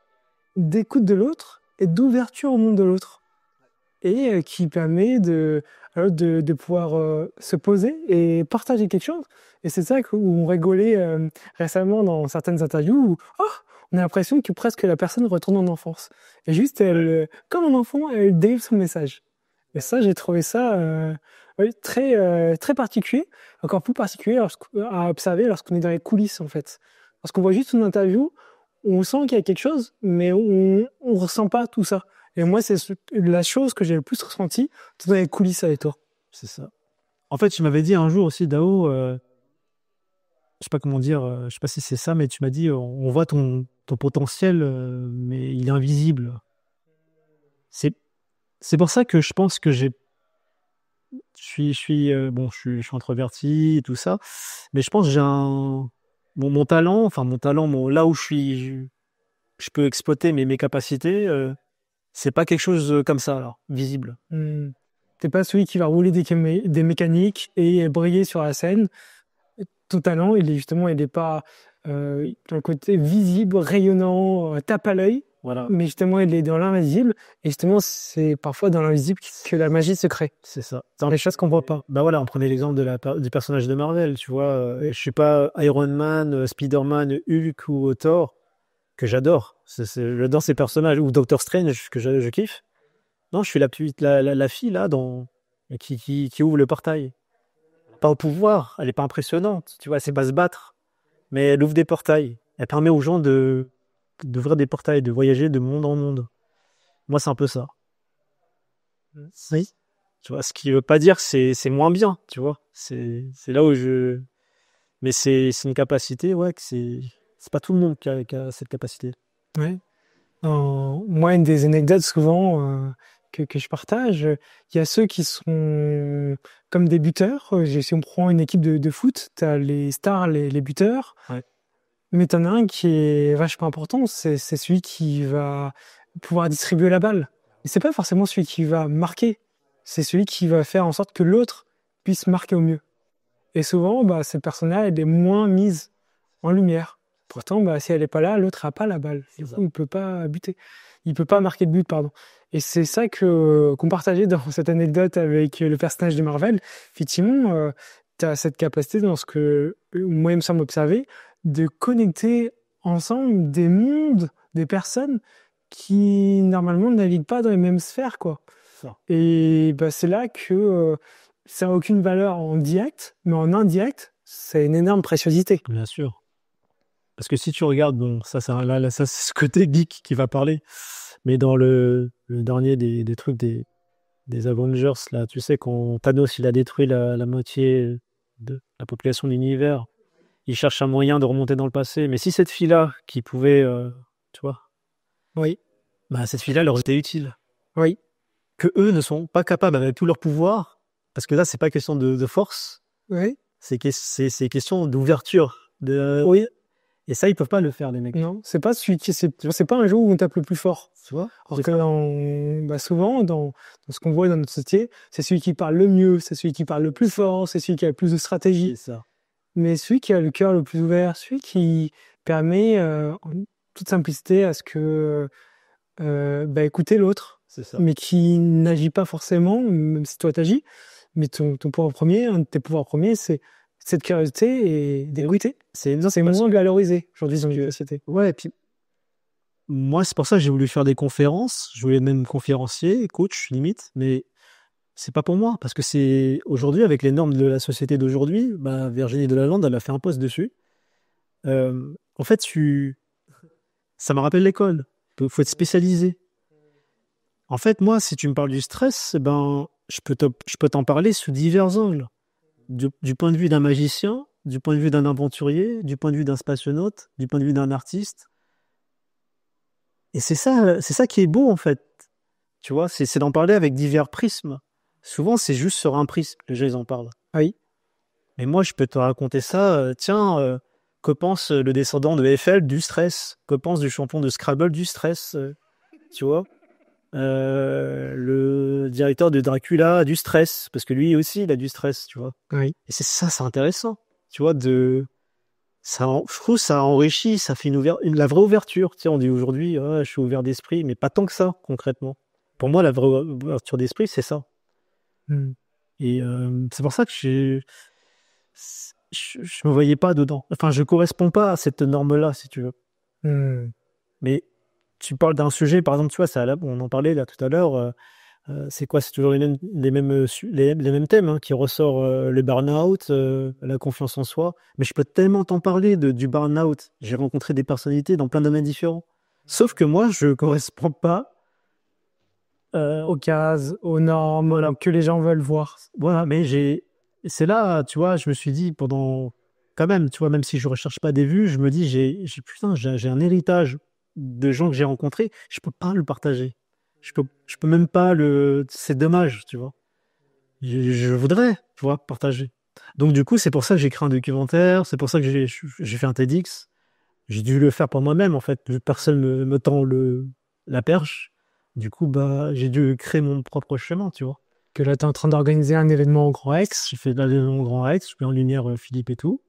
d'écoute de l'autre et d'ouverture au monde de l'autre. Et qui permet de pouvoir se poser et partager quelque chose. Et c'est ça où on rigolait récemment dans certaines interviews où on a l'impression que presque la personne retourne en enfance. Et juste, comme un enfant, elle délivre son message. Et ça, j'ai trouvé ça très particulier, encore plus particulier à observer lorsqu'on est dans les coulisses, en fait. Parce qu'on voit juste une interview, on sent qu'il y a quelque chose, mais on ressent pas tout ça. Et moi, c'est la chose que j'ai le plus ressentie dans les coulisses avec toi. C'est ça. En fait, tu m'avais dit un jour aussi, Dao, je sais pas comment dire, je sais pas si c'est ça, mais tu m'as dit, on voit ton potentiel, mais il est invisible. C'est pour ça que je pense que je suis introverti et tout ça, mais je pense que j'ai mon talent, là où je peux exploiter mes capacités, c'est pas quelque chose comme ça, alors, visible. T'es pas celui qui va rouler des mécaniques et briller sur la scène. Ton talent, il est pas dans le côté visible, rayonnant, tape à l'œil. Voilà. Mais justement, il est dans l'invisible. Et justement, c'est parfois dans l'invisible que la magie se crée. C'est ça. Dans les choses qu'on voit pas. Bah voilà, on prenait l'exemple du personnage de Marvel, tu vois. Je suis pas Iron Man, Spider-Man, Hulk ou Thor, que j'adore. J'adore ces personnages. Ou Doctor Strange, que je kiffe. Non, je suis la fille, là, qui ouvre le portail. Pas au pouvoir, elle est pas impressionnante, tu vois, elle sait pas se battre. Mais elle ouvre des portails. Elle permet aux gens d'ouvrir des portails, de voyager de monde en monde. Moi, c'est un peu ça. Oui. Tu vois, ce qui veut pas dire que c'est moins bien, tu vois. C'est là où je... Mais c'est une capacité, ouais, que c'est pas tout le monde qui a cette capacité. Ouais. Moi, une des anecdotes souvent que je partage, il y a ceux qui sont comme des buteurs. Si on prend une équipe de foot, tu as les stars, les buteurs. Ouais. Mais tu en as un qui est vachement important, c'est celui qui va pouvoir distribuer la balle. Et c'est pas forcément celui qui va marquer, c'est celui qui va faire en sorte que l'autre puisse marquer au mieux. Et souvent, cette personne-là, elle est moins mise en lumière. Pourtant, si elle n'est pas là, l'autre n'a pas la balle. Du coup, il ne peut pas buter. Il ne peut pas marquer de but, pardon. Et c'est ça qu'on partageait dans cette anecdote avec le personnage de Marvel. Effectivement, tu as cette capacité dans ce que moi, il me semble observer, de connecter ensemble des mondes, des personnes qui, normalement, ne naviguent pas dans les mêmes sphères, quoi. Ça. Et c'est là que ça n'a aucune valeur en direct, mais en indirect, c'est une énorme préciosité. Bien sûr. Parce que si tu regardes, bon, ça c'est ce côté geek qui va parler, mais dans le dernier des trucs des Avengers, là, tu sais, quand Thanos il a détruit la moitié de la population de l'univers, il cherche un moyen de remonter dans le passé. Mais si cette fille-là, qui pouvait, tu vois, Oui. cette fille-là, elle aurait été utile. Oui. Que eux ne sont pas capables, avec tout leur pouvoir, parce que là, c'est pas question de force, Oui. c'est question d'ouverture. Oui. Et ça, ils peuvent pas le faire, les mecs. Non, c'est pas c'est pas un jeu où on tape le plus fort. Tu vois. Alors que souvent, dans ce qu'on voit dans notre société, c'est celui qui parle le mieux, c'est celui qui parle le plus fort, c'est celui qui a le plus de stratégie. C'est ça. Mais celui qui a le cœur le plus ouvert, celui qui permet, en toute simplicité, à ce que écouter l'autre, C'est ça. mais qui n'agit pas forcément, même si toi t'agis, mais ton pouvoir premier, un de tes pouvoirs premiers, c'est cette curiosité et d'écouter. C'est moins valorisé aujourd'hui dans la société. Ouais, et puis moi, c'est pour ça que j'ai voulu faire des conférences. Je voulais même conférencier, coach, limite, mais c'est pas pour moi, parce que c'est aujourd'hui, avec les normes de la société d'aujourd'hui, Virginie Delalande, elle a fait un post dessus. En fait, ça me rappelle l'école. Il faut être spécialisé. En fait, moi, si tu me parles du stress, je peux t'en parler sous divers angles. Du point de vue d'un magicien, du point de vue d'un aventurier, du point de vue d'un spationaute, du point de vue d'un artiste. Et c'est ça qui est beau, en fait. Tu vois, c'est d'en parler avec divers prismes. Souvent, c'est juste sur un prisme que les gens en parlent. Oui. Mais moi, je peux te raconter ça. Que pense le descendant de Eiffel du stress? Que pense du champion de Scrabble du stress? Tu vois, le directeur de Dracula a du stress, parce que lui aussi, il a du stress, tu vois. Oui. Et c'est intéressant, tu vois, de je trouve ça enrichit, ça fait la vraie ouverture. Tu sais, on dit aujourd'hui, je suis ouvert d'esprit, mais pas tant que ça, concrètement. Pour moi, la vraie ouverture d'esprit, c'est ça. Et c'est pour ça que je me voyais pas dedans. Enfin, je corresponds pas à cette norme-là, si tu veux. Mais tu parles d'un sujet, par exemple, tu vois, on en parlait là tout à l'heure. C'est quoi? C'est toujours les mêmes thèmes hein, qui ressort le burn-out, la confiance en soi. Mais je peux tellement t'en parler du burn-out. J'ai rencontré des personnalités dans plein de domaines différents. Sauf que moi, je corresponds pas aux cases, aux normes, voilà, que les gens veulent voir. Voilà, mais c'est là, tu vois, je me suis dit quand même, tu vois, même si je recherche pas des vues, je me dis, j'ai un héritage de gens que j'ai rencontrés, je peux pas le partager. Je peux même pas c'est dommage, tu vois. Je voudrais, tu vois, partager. Donc, du coup, c'est pour ça que j'ai créé un documentaire, c'est pour ça que j'ai fait un TEDx. J'ai dû le faire pour moi-même, en fait. Personne me tend la perche. Du coup, j'ai dû créer mon propre chemin, tu vois. Que là, tu es en train d'organiser un événement au Grand Rex. J'ai fait l'événement au Grand Rex, je mets en lumière Philippe et tout.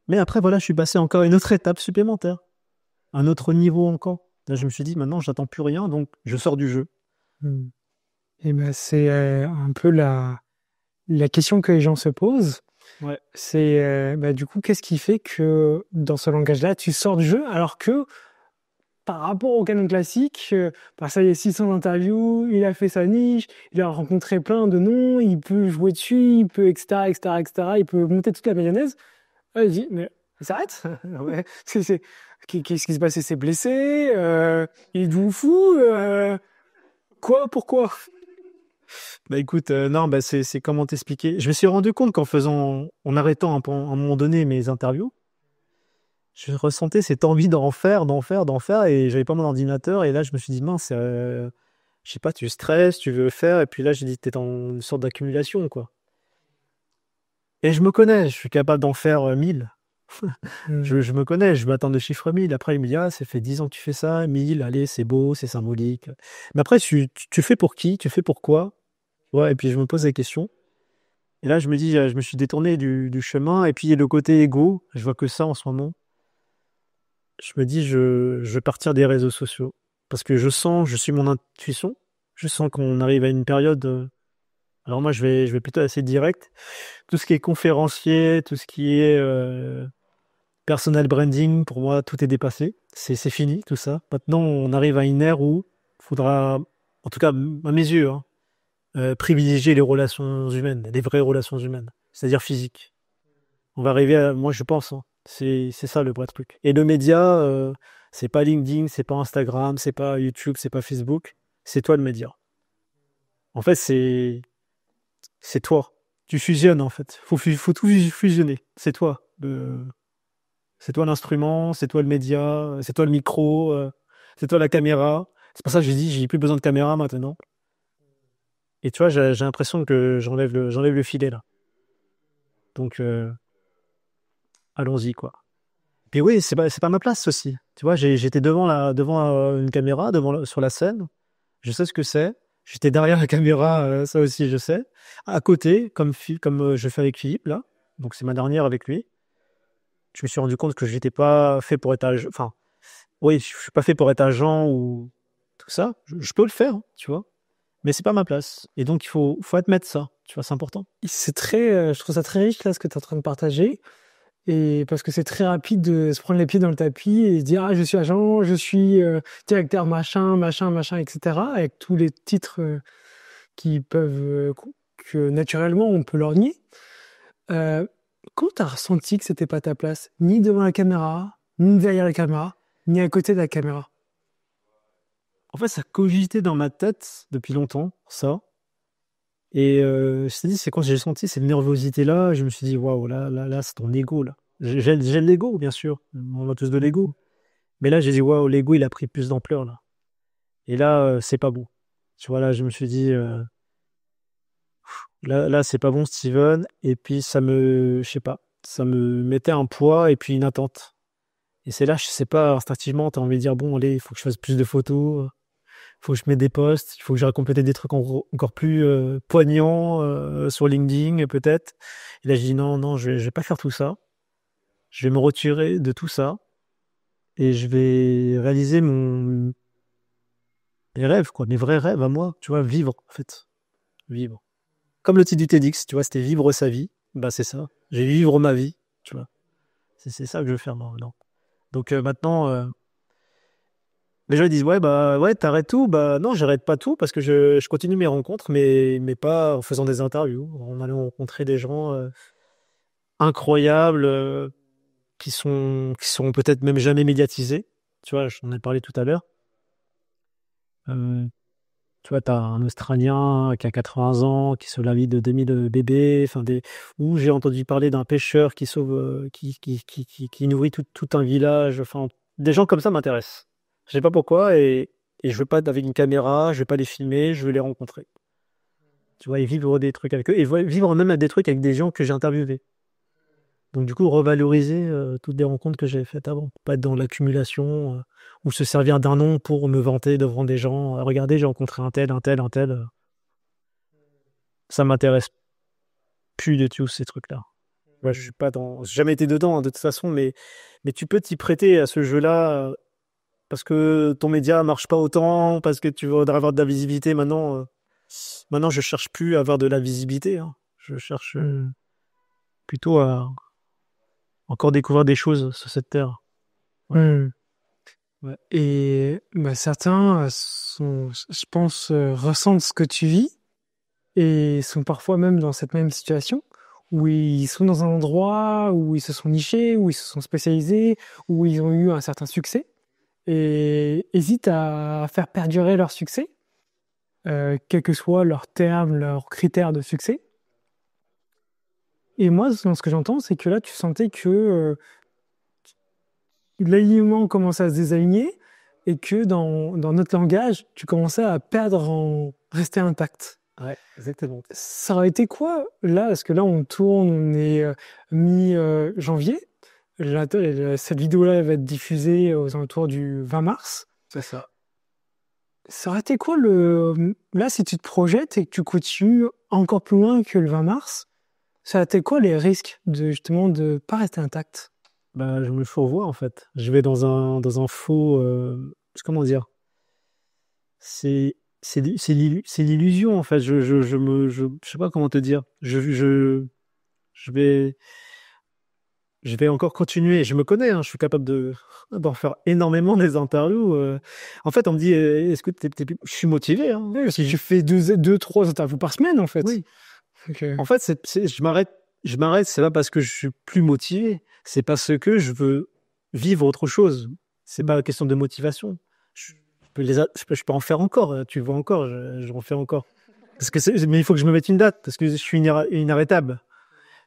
Mais après, voilà, je suis passé encore à une autre étape supplémentaire. Un autre niveau encore. Là, je me suis dit, maintenant, j'attends plus rien, donc je sors du jeu. Et c'est un peu la question que les gens se posent. Ouais. C'est du coup, qu'est-ce qui fait que dans ce langage-là, tu sors du jeu alors que par rapport au canon classique, ça y est, 600 interviews, il a fait sa niche, il a rencontré plein de noms, il peut jouer dessus, il peut, etc., etc., etc., il peut monter toute la mayonnaise. Je dis, mais il s'arrête. Ouais. Qu'est-ce qui se passe? Il s'est blessé, il est d'où fou, quoi, pourquoi? Écoute, non, c'est comment t'expliquer. Je me suis rendu compte en arrêtant un moment donné mes interviews, je ressentais cette envie d'en faire, et j'avais pas mon ordinateur, et là je me suis dit, mince, je sais pas, tu stresses, tu veux faire, et puis là j'ai dit, t'es dans une sorte d'accumulation, quoi. Et je me connais, je suis capable d'en faire 1000. Je me connais, je m'attends de chiffre 1000. Après, il me dit, ça fait 10 ans que tu fais ça, 1000, allez, c'est beau, c'est symbolique. Mais après, tu fais pour qui? Tu fais pour quoi? Ouais, et puis je me pose des questions. Et là, je me dis, je me suis détourné du chemin, et puis le côté égo, je vois que ça en ce moment. Je me dis, je vais partir des réseaux sociaux. Parce que je suis mon intuition. Je sens qu'on arrive à une période. Alors moi, je vais plutôt assez direct. Tout ce qui est conférencier, tout ce qui est personal branding, pour moi, tout est dépassé. C'est fini, tout ça. Maintenant, on arrive à une ère où il faudra, en tout cas, à mes yeux, privilégier les relations humaines, les vraies relations humaines, c'est-à-dire physiques. On va arriver moi, je pense, c'est ça le vrai truc. Et le média, c'est pas LinkedIn, c'est pas Instagram, c'est pas YouTube, c'est pas Facebook, c'est toi le média. En fait, c'est toi. Tu fusionnes, en fait. Faut tout fusionner. C'est toi. C'est toi l'instrument, c'est toi le média, c'est toi le micro, c'est toi la caméra. C'est pour ça que j'ai dit, j'ai plus besoin de caméra maintenant. Et tu vois, j'ai l'impression que j'enlève le filet là. Donc, allons-y, quoi. Puis oui, c'est pas ma place aussi. Tu vois, j'étais devant une caméra, sur la scène. Je sais ce que c'est. J'étais derrière la caméra, ça aussi, je sais. À côté, comme je fais avec Philippe là. Donc c'est ma dernière avec lui. Je me suis rendu compte que j'étais pas fait pour être enfin, oui, je suis pas fait pour être agent ou tout ça. Je peux le faire, tu vois. Mais c'est pas ma place. Et donc, il faut admettre ça. Tu vois, c'est important. Je trouve ça très riche, là, ce que tu es en train de partager. Et parce que c'est très rapide de se prendre les pieds dans le tapis et se dire, je suis agent, je suis directeur machin, machin, machin, etc. Avec tous les titres qui peuvent, que naturellement, on peut leur nier. Quand tu as ressenti que c'était pas ta place, ni devant la caméra, ni derrière la caméra, ni à côté de la caméra? En fait, ça cogitait dans ma tête depuis longtemps, ça. Et je t'ai dit, c'est quand j'ai senti cette nervosité-là, je me suis dit, waouh, là, c'est ton ego, là. J'ai l'ego, bien sûr. On a tous de l'ego. Mais là, j'ai dit, waouh, l'ego, il a pris plus d'ampleur, là. Et là, c'est pas bon. Tu vois, là, je me suis dit, là, c'est pas bon, Steven. Et puis, je sais pas, ça me mettait un poids et puis une attente. Et c'est là, je sais pas, instinctivement, t'as envie de dire, bon, allez, il faut que je fasse plus de photos. Faut que je mette des posts, il faut que j'aille compléter des trucs encore plus poignants sur LinkedIn peut-être. Et là, je dis non, je vais pas faire tout ça. je vais me retirer de tout ça et je vais réaliser mes rêves, quoi, mes vrais rêves à moi, tu vois, vivre, en fait. Vivre. Comme le titre du TEDx, tu vois, c'était vivre sa vie. Bah, c'est ça. Je vais vivre ma vie, tu vois. C'est ça que je veux faire maintenant. Donc maintenant, les gens ils disent ouais, t'arrêtes tout. Bah non, j'arrête pas tout parce que je continue mes rencontres, mais pas en faisant des interviews, en allant rencontrer des gens incroyables qui sont peut-être même jamais médiatisés. Tu vois, j'en ai parlé tout à l'heure. Euh, Tu vois, t'as un Australien qui a 80 ans, qui sauve la vie de 2000 bébés, ou j'ai entendu parler d'un pêcheur qui sauve, qui nourrit tout un village. Enfin, des gens comme ça m'intéressent. Je sais pas pourquoi, et je veux pas avec une caméra, je vais pas les filmer, je veux les rencontrer. Tu vois, et vivre des trucs avec eux, et vivre même des trucs avec des gens que j'ai interviewés. Donc du coup, revaloriser toutes les rencontres que j'avais faites avant. Pas être dans l'accumulation, ou se servir d'un nom pour me vanter devant des gens. Regardez, j'ai rencontré un tel, un tel, un tel. Ça m'intéresse plus du tout, ces trucs-là. Ouais, je suis pas dans. J'ai jamais été dedans, hein, de toute façon, mais tu peux t'y prêter à ce jeu-là parce que ton média marche pas autant, parce que tu voudrais avoir de la visibilité. Maintenant, je cherche plus à avoir de la visibilité, hein. Je cherche plutôt à encore découvrir des choses sur cette terre. Ouais. Ouais. Et bah, certains je pense, ressentent ce que tu vis et sont parfois même dans cette même situation où ils sont dans un endroit où ils se sont nichés, où ils se sont spécialisés, où ils ont eu un certain succès et hésitent à faire perdurer leur succès, quels que soient leurs termes, leurs critères de succès. Et moi, ce que j'entends, c'est que là, tu sentais que l'alignement commençait à se désaligner et que dans notre langage, tu commençais à perdre en rester intact. Ouais, exactement. Ça aurait été quoi, là, parce que là, on tourne, on est mi-janvier. Cette vidéo-là, elle va être diffusée aux alentours du 20 mars. C'est ça. Ça aurait été quoi là, si tu te projettes et que tu continues encore plus loin que le 20 mars, ça aurait été quoi les risques de, justement, de pas rester intact? Bah, je me fourvoie en fait. Je vais dans un faux. Comment dire? C'est l'illusion en fait. Je sais pas comment te dire. Je vais encore continuer. Je me connais, hein, je suis capable d'en faire énormément des interviews. En fait, on me dit, est-ce que je suis motivé, hein. Oui, parce que tu fais deux, trois interviews par semaine, en fait. Oui. Ok. En fait, je m'arrête. C'est pas parce que je suis plus motivé. C'est parce que je veux vivre autre chose. C'est pas une question de motivation. Je peux en faire encore. Tu vois encore, j'en fais encore. Mais il faut que je me mette une date parce que je suis inarrêtable.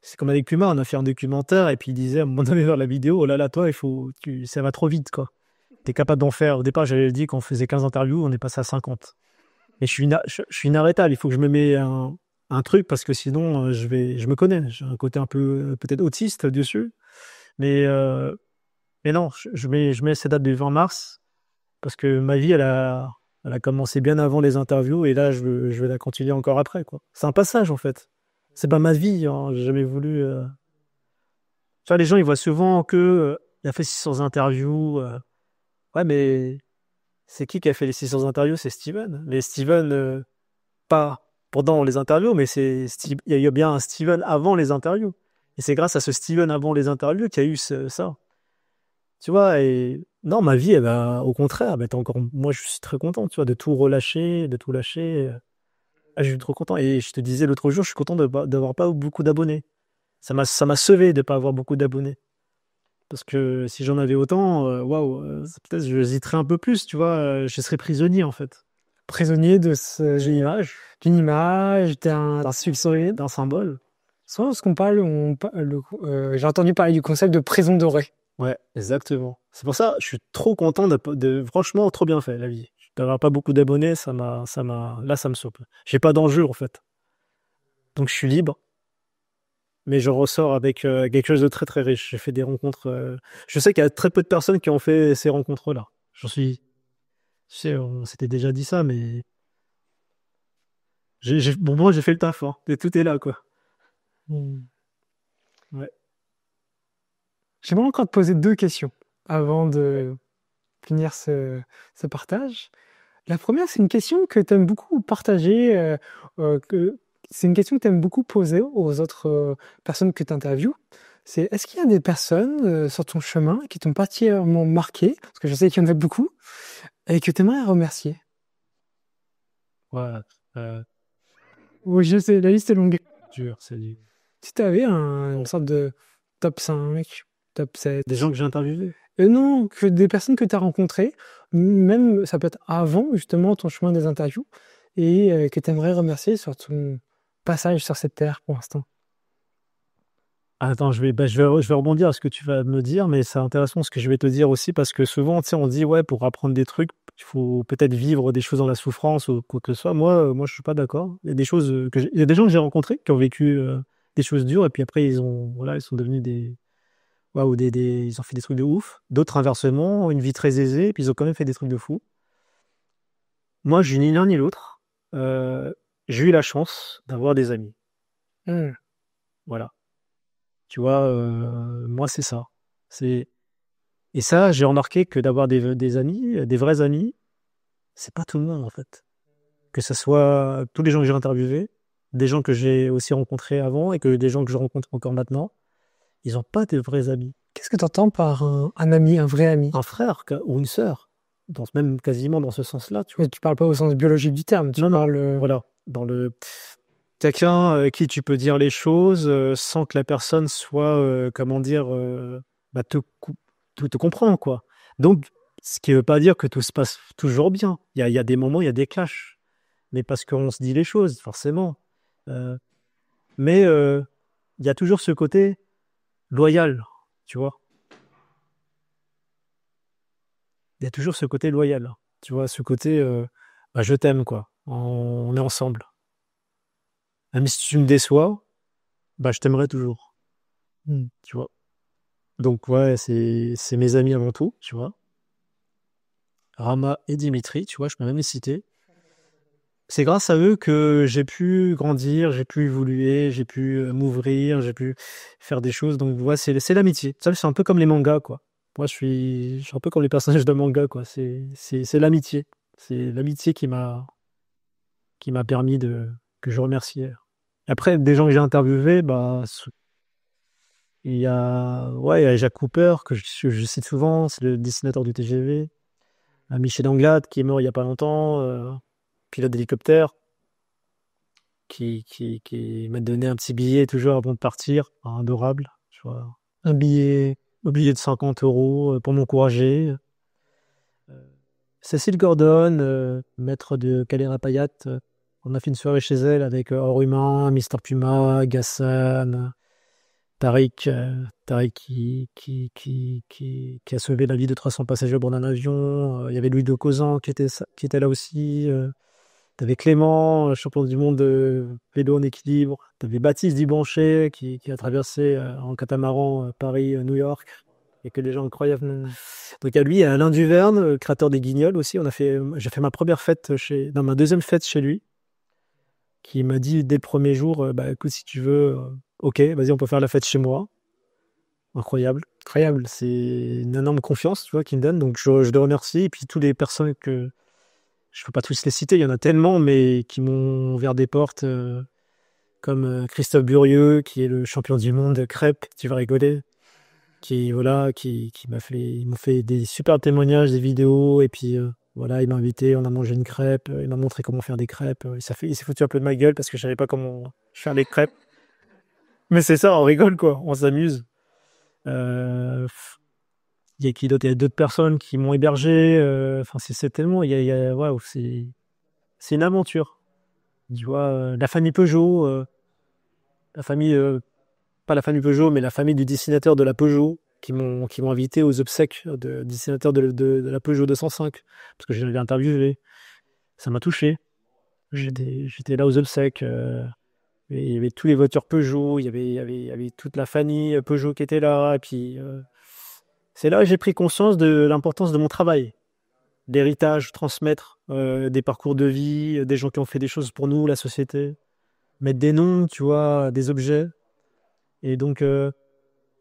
C'est comme avec Puma, on a fait un documentaire et puis il disait à un moment donné dans la vidéo, oh là là, toi, ça va trop vite, quoi. T'es capable d'en faire. Au départ, j'avais dit qu'on faisait 15 interviews, on est passé à 50. Et je suis inarrêtable. Il faut que je me mette un truc parce que sinon, je me connais. J'ai un côté un peu, peut-être autiste dessus. Mais, euh, mais non, je mets cette date du 20 mars parce que ma vie, elle a commencé bien avant les interviews et là, je vais la continuer encore après, quoi. C'est un passage, en fait. C'est pas ma vie, hein. J'ai jamais voulu. Tu vois, les gens, ils voient souvent que il a fait 600 interviews. Ouais, mais c'est qui a fait les 600 interviews? C'est Steven. Mais Steven, pas pendant les interviews, mais il y a eu bien un Steven avant les interviews. Et c'est grâce à ce Steven avant les interviews qu'il y a eu ça. Tu vois, et non, ma vie, au contraire, moi, je suis très content, tu vois, de tout relâcher, de tout lâcher. Je suis trop content. Et je te disais l'autre jour, je suis content d'avoir pas beaucoup d'abonnés. Ça m'a sauvé de pas avoir beaucoup d'abonnés. Parce que si j'en avais autant, waouh, peut-être j'hésiterais un peu plus, tu vois, je serais prisonnier en fait. Prisonnier D'une image, d'une image, d'un succès. d'un symbole. Souvent, ce qu'on parle, j'ai entendu parler du concept de prison dorée. Ouais, exactement. C'est pour ça, je suis trop content franchement, trop bien fait la vie. D'avoir pas beaucoup d'abonnés, là, ça me sauve. J'ai pas d'enjeu en fait. Donc je suis libre, mais je ressors avec quelque chose de très très riche. J'ai fait des rencontres. Je sais qu'il y a très peu de personnes qui ont fait ces rencontres-là. J'en suis. Tu sais, on s'était déjà dit ça, mais bon, moi, j'ai fait le taf, hein. Et tout est là, quoi. Hmm. Ouais. J'aimerais encore te poser 2 questions avant de finir ce partage. La première, c'est une question que tu aimes beaucoup partager, c'est une question que tu aimes beaucoup poser aux autres personnes que tu interviews. C'est est-ce qu'il y a des personnes sur ton chemin qui t'ont particulièrement marqué, parce que je sais qu'il y en a beaucoup, et que tu aimerais remercier? Ouais, Oui, je sais, la liste est longue. dur, c'est dur. Si tu avais une sorte de top 5, top 7. Des gens que j'ai interviewés. Non, que des personnes que tu as rencontrées, même ça peut être avant justement ton chemin des interviews, et que tu aimerais remercier sur ton passage sur cette terre pour l'instant. Attends, je vais rebondir à ce que tu vas me dire, mais c'est intéressant ce que je vais te dire aussi, parce que souvent, tu sais, on dit, ouais, pour apprendre des trucs, il faut peut-être vivre des choses dans la souffrance ou quoi que ce soit. Moi, je suis pas d'accord. Il y a des choses il y a des gens que j'ai rencontrés qui ont vécu des choses dures, et puis après, voilà, ils sont devenus waouh, ils ont fait des trucs de ouf. D'autres, inversement, ont une vie très aisée, et puis ils ont quand même fait des trucs de fou. Moi, j'ai ni l'un ni l'autre. J'ai eu la chance d'avoir des amis. Hmm. Voilà. Tu vois, moi, c'est ça. Et ça, j'ai remarqué que d'avoir des amis, des vrais amis, c'est pas tout le monde, en fait. Que ce soit tous les gens que j'ai interviewés, des gens que j'ai aussi rencontrés avant et que des gens que je rencontre encore maintenant, ils n'ont pas de vrais amis. Qu'est-ce que tu entends par un ami, un vrai ami? Un frère ou une sœur, même quasiment dans ce sens-là, tu vois. Mais tu parles pas au sens biologique du terme, tu Non, non, parles. voilà. Quelqu'un qui tu peux dire les choses sans que la personne soit, comment dire, bah, te comprend, quoi. Donc, ce qui ne veut pas dire que tout se passe toujours bien. Il y a des moments, il y a des clashs. Mais parce qu'on se dit les choses, forcément. Mais il y a toujours ce côté loyal, tu vois. Il y a toujours ce côté loyal, tu vois, ce côté bah, je t'aime, quoi. On est ensemble. Même si tu me déçois, bah, je t'aimerai toujours, tu vois. Donc, ouais, c'est mes amis avant tout, tu vois. Rama et Dimitri, tu vois, je peux même les citer. C'est grâce à eux que j'ai pu grandir, j'ai pu évoluer, j'ai pu m'ouvrir, j'ai pu faire des choses. Donc, ouais, c'est l'amitié. Ça, c'est un peu comme les mangas, quoi. Moi, je suis un peu comme les personnages de manga, quoi. C'est l'amitié. C'est l'amitié qui m'a permis que je remercie. Après, des gens que j'ai interviewés, bah, il y a Jacques Cooper, que je cite souvent, c'est le dessinateur du TGV. Michel Anglade, qui est mort il y a pas longtemps, pilote d'hélicoptère, qui m'a donné un petit billet toujours avant de partir, adorable, tu vois. Un billet de 50 euros pour m'encourager. Cécile Gordon, maître de Calera Payat, on a fait une soirée chez elle avec Or Humain, Mister Puma, Gassan, Tariq, qui a sauvé la vie de 300 passagers à bord d'un avion. Il y avait Louis de Causan qui était là aussi. T'avais Clément, champion du monde de vélo en équilibre. T'avais Baptiste Dubanchet qui a traversé en catamaran Paris-New York. Il y a que des gens incroyables. Donc il y a lui, il y a Alain Duverne, créateur des Guignols aussi. J'ai fait ma première fête dans ma deuxième fête chez lui, qui m'a dit dès le premier jour, bah écoute, si tu veux, ok, vas-y, on peut faire la fête chez moi. Incroyable, incroyable. C'est une énorme confiance, tu vois, qu'il me donne. Donc je le remercie. Et puis toutes les personnes que je peux pas tous les citer, il y en a tellement, mais qui m'ont ouvert des portes, comme Christophe Burieux, qui est le champion du monde de crêpes, tu vas rigoler, ils m'ont fait des super témoignages, des vidéos, et puis voilà, il m'a invité, on a mangé une crêpe, il m'a montré comment faire des crêpes, il s'est foutu un peu de ma gueule parce que je savais pas comment faire les crêpes. Mais c'est ça, on rigole quoi, on s'amuse. Euh, il y a qui d'autre? Il y a d'autres personnes qui m'ont hébergé, enfin c'est tellement, waouh, c'est une aventure. Tu vois, la famille Peugeot, la famille, pas la famille Peugeot, mais la famille du dessinateur de la Peugeot, qui m'ont invité aux obsèques de dessinateur de la Peugeot 205, parce que je l'avais interviewé. Ça m'a touché. J'étais là aux obsèques. Et il y avait tous les voitures Peugeot, il y avait toute la famille Peugeot qui était là. Et puis, c'est là que j'ai pris conscience de l'importance de mon travail, l'héritage, transmettre des parcours de vie, des gens qui ont fait des choses pour nous, la société, mettre des noms, tu vois, des objets. Et donc,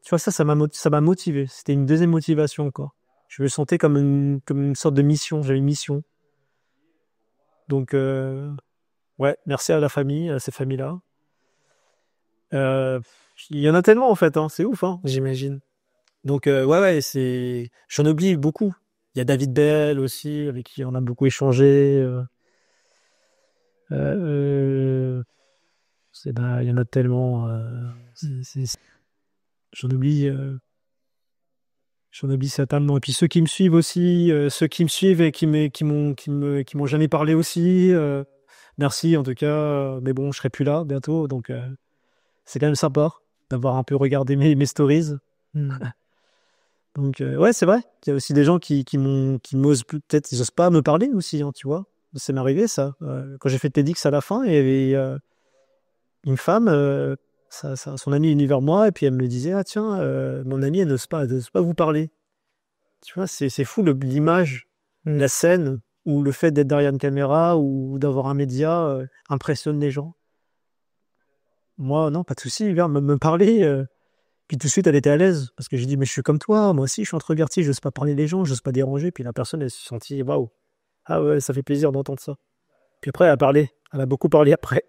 Tu vois, ça m'a motivé. C'était une deuxième motivation, quoi. Je me sentais comme une sorte de mission. J'avais une mission. Donc, ouais, merci à la famille, à ces familles-là. Euh, il y en a tellement, en fait, hein. C'est ouf, hein, j'imagine. Donc, ouais, j'en oublie beaucoup. Il y a David Bell aussi, avec qui on a beaucoup échangé. Euh, il y en a tellement. J'en oublie. J'en oublie certainement. Et puis ceux qui me suivent aussi, ceux qui me suivent et qui m'ont jamais parlé aussi. Merci en tout cas. Mais bon, je serai plus là bientôt, donc c'est quand même sympa d'avoir un peu regardé mes stories. Hmm. Donc ouais, c'est vrai. Il y a aussi des gens qui m'osent peut-être, ils osent pas me parler aussi, hein, tu vois. Ça m'est arrivé ça. Quand j'ai fait TEDx à la fin, il y avait une femme, son amie est venue vers moi et puis elle me disait, ah tiens, mon amie elle n'ose pas vous parler. Tu vois, c'est fou l'image, la scène, ou le fait d'être derrière une caméra ou d'avoir un média impressionne les gens. Moi, non, pas de souci, viens me parler. Puis tout de suite, elle était à l'aise parce que j'ai dit, mais je suis comme toi, moi aussi, je suis introverti, je n'ose pas parler les gens, je n'ose pas déranger. Puis la personne, elle s'est sentie, waouh, ah ouais, ça fait plaisir d'entendre ça. Puis après, elle a beaucoup parlé après.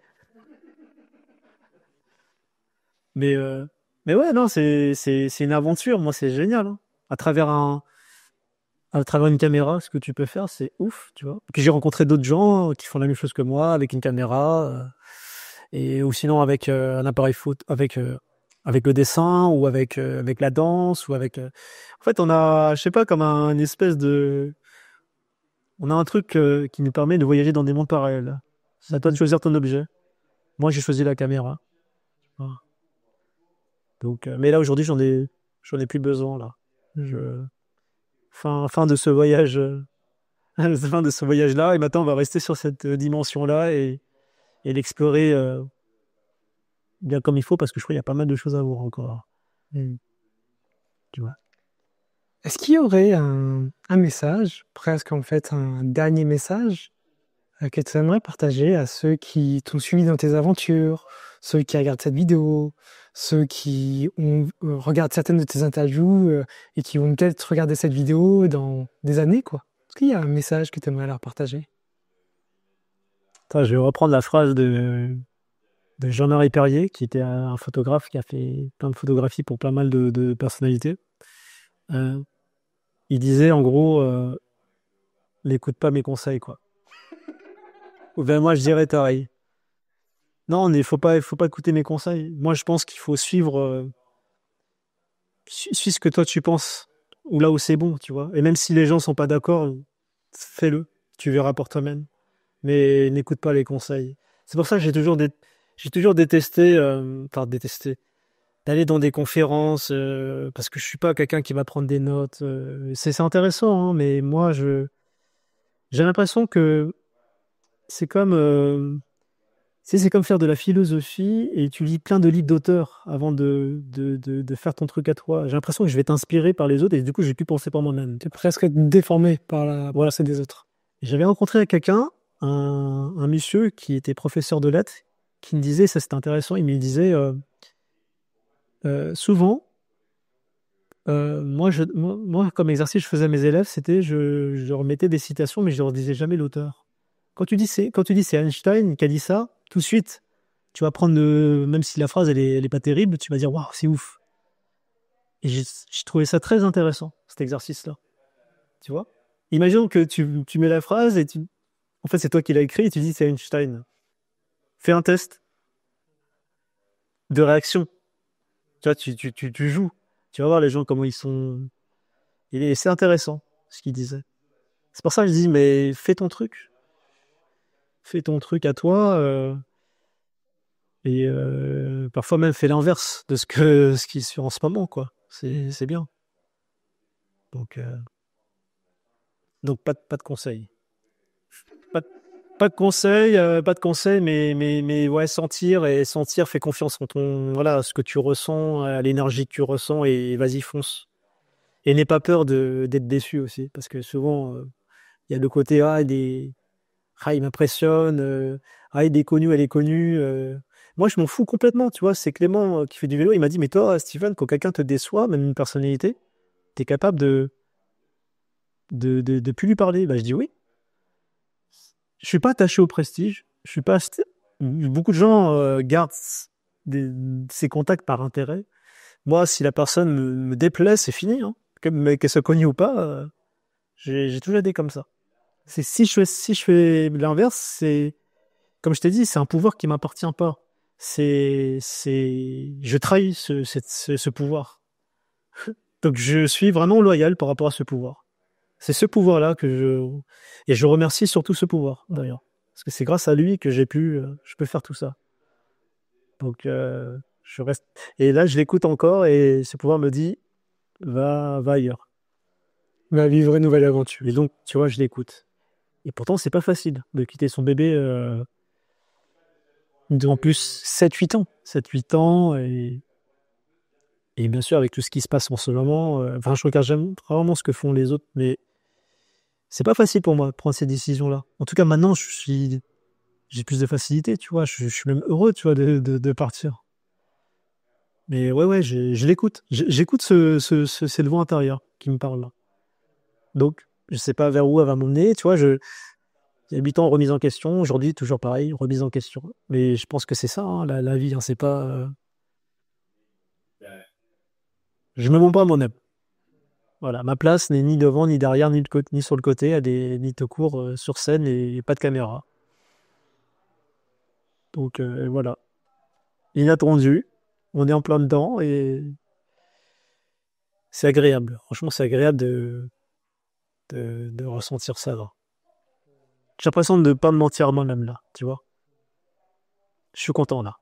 Mais, euh, mais ouais, non, c'est une aventure, moi, c'est génial, hein. À travers à travers une caméra, ce que tu peux faire, c'est ouf, tu vois. Puis j'ai rencontré d'autres gens qui font la même chose que moi, avec une caméra, ou sinon avec un appareil photo, avec le dessin, ou avec la danse, ou avec. En fait, on a, je sais pas, comme un espèce de. On a un truc qui nous permet de voyager dans des mondes parallèles. C'est à toi de choisir ton objet. Moi, j'ai choisi la caméra. Voilà. Donc, mais là aujourd'hui, j'en ai plus besoin là. Je, fin de ce voyage. À la fin de ce voyage-là. Et maintenant, on va rester sur cette dimension-là et l'explorer bien comme il faut parce que je crois qu'il y a pas mal de choses à voir encore. Hmm. Tu vois. Est-ce qu'il y aurait un message, presque en fait un dernier message, que tu aimerais partager à ceux qui t'ont suivi dans tes aventures, ceux qui regardent cette vidéo, ceux qui regardent certaines de tes interviews et qui vont peut-être regarder cette vidéo dans des années, quoi? Est-ce qu'il y a un message que tu aimerais leur partager? Attends, je vais reprendre la phrase de Jean-Marie Perrier, qui était un photographe qui a fait plein de photographies pour pas mal de personnalités. Euh, il disait en gros, n'écoute pas mes conseils, quoi. Ou ben moi, je dirais pareil. Non, il faut pas écouter mes conseils. Moi, je pense qu'il faut suivre, suis ce que toi tu penses, ou là où c'est bon, tu vois. Et même si les gens sont pas d'accord, fais-le. Tu verras pour toi-même. Mais n'écoute pas les conseils. C'est pour ça que j'ai toujours détesté, d'aller dans des conférences, parce que je suis pas quelqu'un qui va prendre des notes. C'est intéressant, hein, mais moi, j'ai l'impression que c'est comme, c'est comme faire de la philosophie et tu lis plein de livres d'auteurs avant de faire ton truc à toi. J'ai l'impression que je vais t'inspirer par les autres et du coup, je vais plus penser par moi-même. Tu es presque déformé par la Voilà. pensée des autres. J'avais rencontré quelqu'un, un monsieur qui était professeur de lettres, qui me disait, ça c'était intéressant, il me disait souvent, moi, comme exercice, je faisais à mes élèves, c'était je leur mettais des citations, mais je leur disais jamais l'auteur. Quand tu dis c'est Einstein qui a dit ça, tout de suite, tu vas prendre même si la phrase elle est pas terrible, tu vas dire waouh, c'est ouf. Et j'ai trouvé ça très intéressant, cet exercice-là. Tu vois? Imaginons que tu mets la phrase en fait, c'est toi qui l'as écrit et tu dis c'est Einstein. Fais un test de réaction. Tu vois, tu joues. Tu vas voir les gens comment ils sont. Et c'est intéressant ce qu'ils disaient. C'est pour ça que je dis, mais fais ton truc. Fais ton truc à toi. Et parfois même fais l'inverse de ce qui se fait en ce moment, quoi. C'est bien. Donc, pas de conseils. Pas, pas de conseils, mais ouais, sentir, fais confiance en voilà, ce que tu ressens, à l'énergie que tu ressens et vas-y, fonce. Et n'aie pas peur d'être déçu aussi, parce que souvent, il y a le côté, il m'impressionne, il est connu, elle est connue, Moi, je m'en fous complètement, tu vois. C'est Clément qui fait du vélo. Il m'a dit, mais toi, Steven, quand quelqu'un te déçoit, même une personnalité, t'es capable de plus lui parler. Bah, je dis oui. Je suis pas attaché au prestige. Je suis pas. Beaucoup de gens gardent ces contacts par intérêt. Moi, si la personne me déplaît, c'est fini. Hein. Mais qu'elle soit connue ou pas, j'ai toujours été comme ça. Si je fais l'inverse, c'est comme je t'ai dit, c'est un pouvoir qui m'appartient pas. Je trahis ce pouvoir. Donc je suis vraiment loyal par rapport à ce pouvoir. C'est ce pouvoir-là et je remercie surtout ce pouvoir d'ailleurs, parce que c'est grâce à lui que je peux faire tout ça. Donc je reste. Et là, je l'écoute encore et ce pouvoir me dit, va ailleurs. Va vivre une nouvelle aventure. Et donc, tu vois, je l'écoute. Et pourtant, c'est pas facile de quitter son bébé. En plus, 7-8 ans. 7-8 ans. Et bien sûr, avec tout ce qui se passe en ce moment, enfin, je regarde rarement ce que font les autres, mais c'est pas facile pour moi de prendre ces décisions-là. En tout cas, maintenant, j'ai plus de facilité, tu vois. Je suis même heureux, tu vois, de partir. Mais ouais, je l'écoute. J'écoute cette voix intérieure qui me parle là. Donc, je sais pas vers où elle va m'emmener, tu vois. Il y a 8 ans, remise en question. Aujourd'hui, toujours pareil, remise en question. Mais je pense que c'est ça, hein, la vie. Hein, c'est pas. Je me montre pas à moi-même. Voilà, ma place n'est ni devant, ni derrière, ni sur le côté. Elle est ni tout court sur scène et pas de caméra. Donc voilà. Inattendu. On est en plein dedans et c'est agréable. Franchement, c'est agréable de ressentir ça là. J'ai l'impression de ne pas me mentir à moi-même là, tu vois. Je suis content là.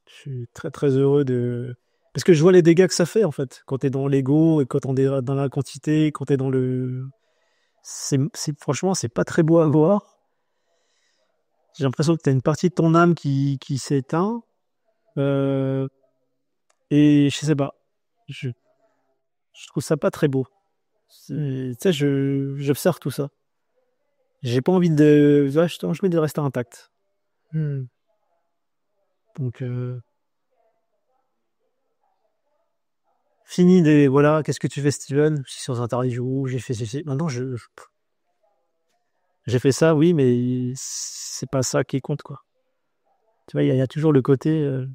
Je suis très très heureux de. Parce que je vois les dégâts que ça fait en fait. Quand t'es dans l'ego et quand on est dans la quantité, quand t'es dans le. Franchement, c'est pas très beau à voir. J'ai l'impression que t'as une partie de ton âme qui s'éteint. Euh, et je sais pas. Je trouve ça pas très beau. Tu sais, j'observe tout ça. J'ai pas envie de. Ouais, je mets de rester intact. Donc, fini des. Voilà, qu'est-ce que tu fais, Steven? Je suis sur interview, j'ai fait ceci. Maintenant, j'ai fait ça, oui, mais c'est pas ça qui compte, quoi. Tu vois, il y a toujours le côté.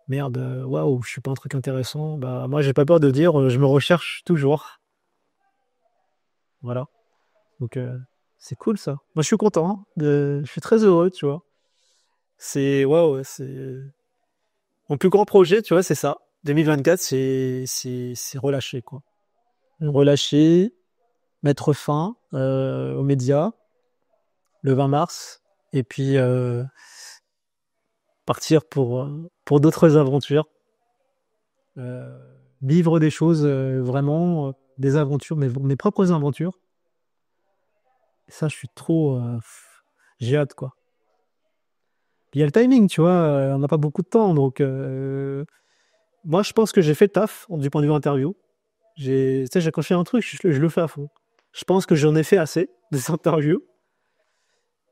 Merde, waouh, je suis pas un truc intéressant. Bah, moi, j'ai pas peur de dire, je me recherche toujours. Voilà. Donc, c'est cool, ça. Moi, je suis content. Je suis très heureux, tu vois. C'est. Waouh, c'est. Mon plus grand projet, tu vois, c'est ça. 2024, c'est relâcher, quoi. Relâcher, mettre fin aux médias le 20 mars, et puis partir pour d'autres aventures. Euh, Vivre des choses vraiment, des aventures, mes propres aventures. Et ça, je suis trop. J'ai hâte, quoi. Puis il y a le timing, tu vois, on n'a pas beaucoup de temps, donc moi, je pense que j'ai fait le taf du point de vue interview. Tu sais, quand je fais un truc, je le fais à fond. Je pense que j'en ai fait assez des interviews.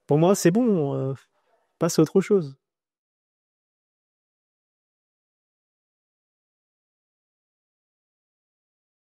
Pour moi, c'est bon, passe à autre chose.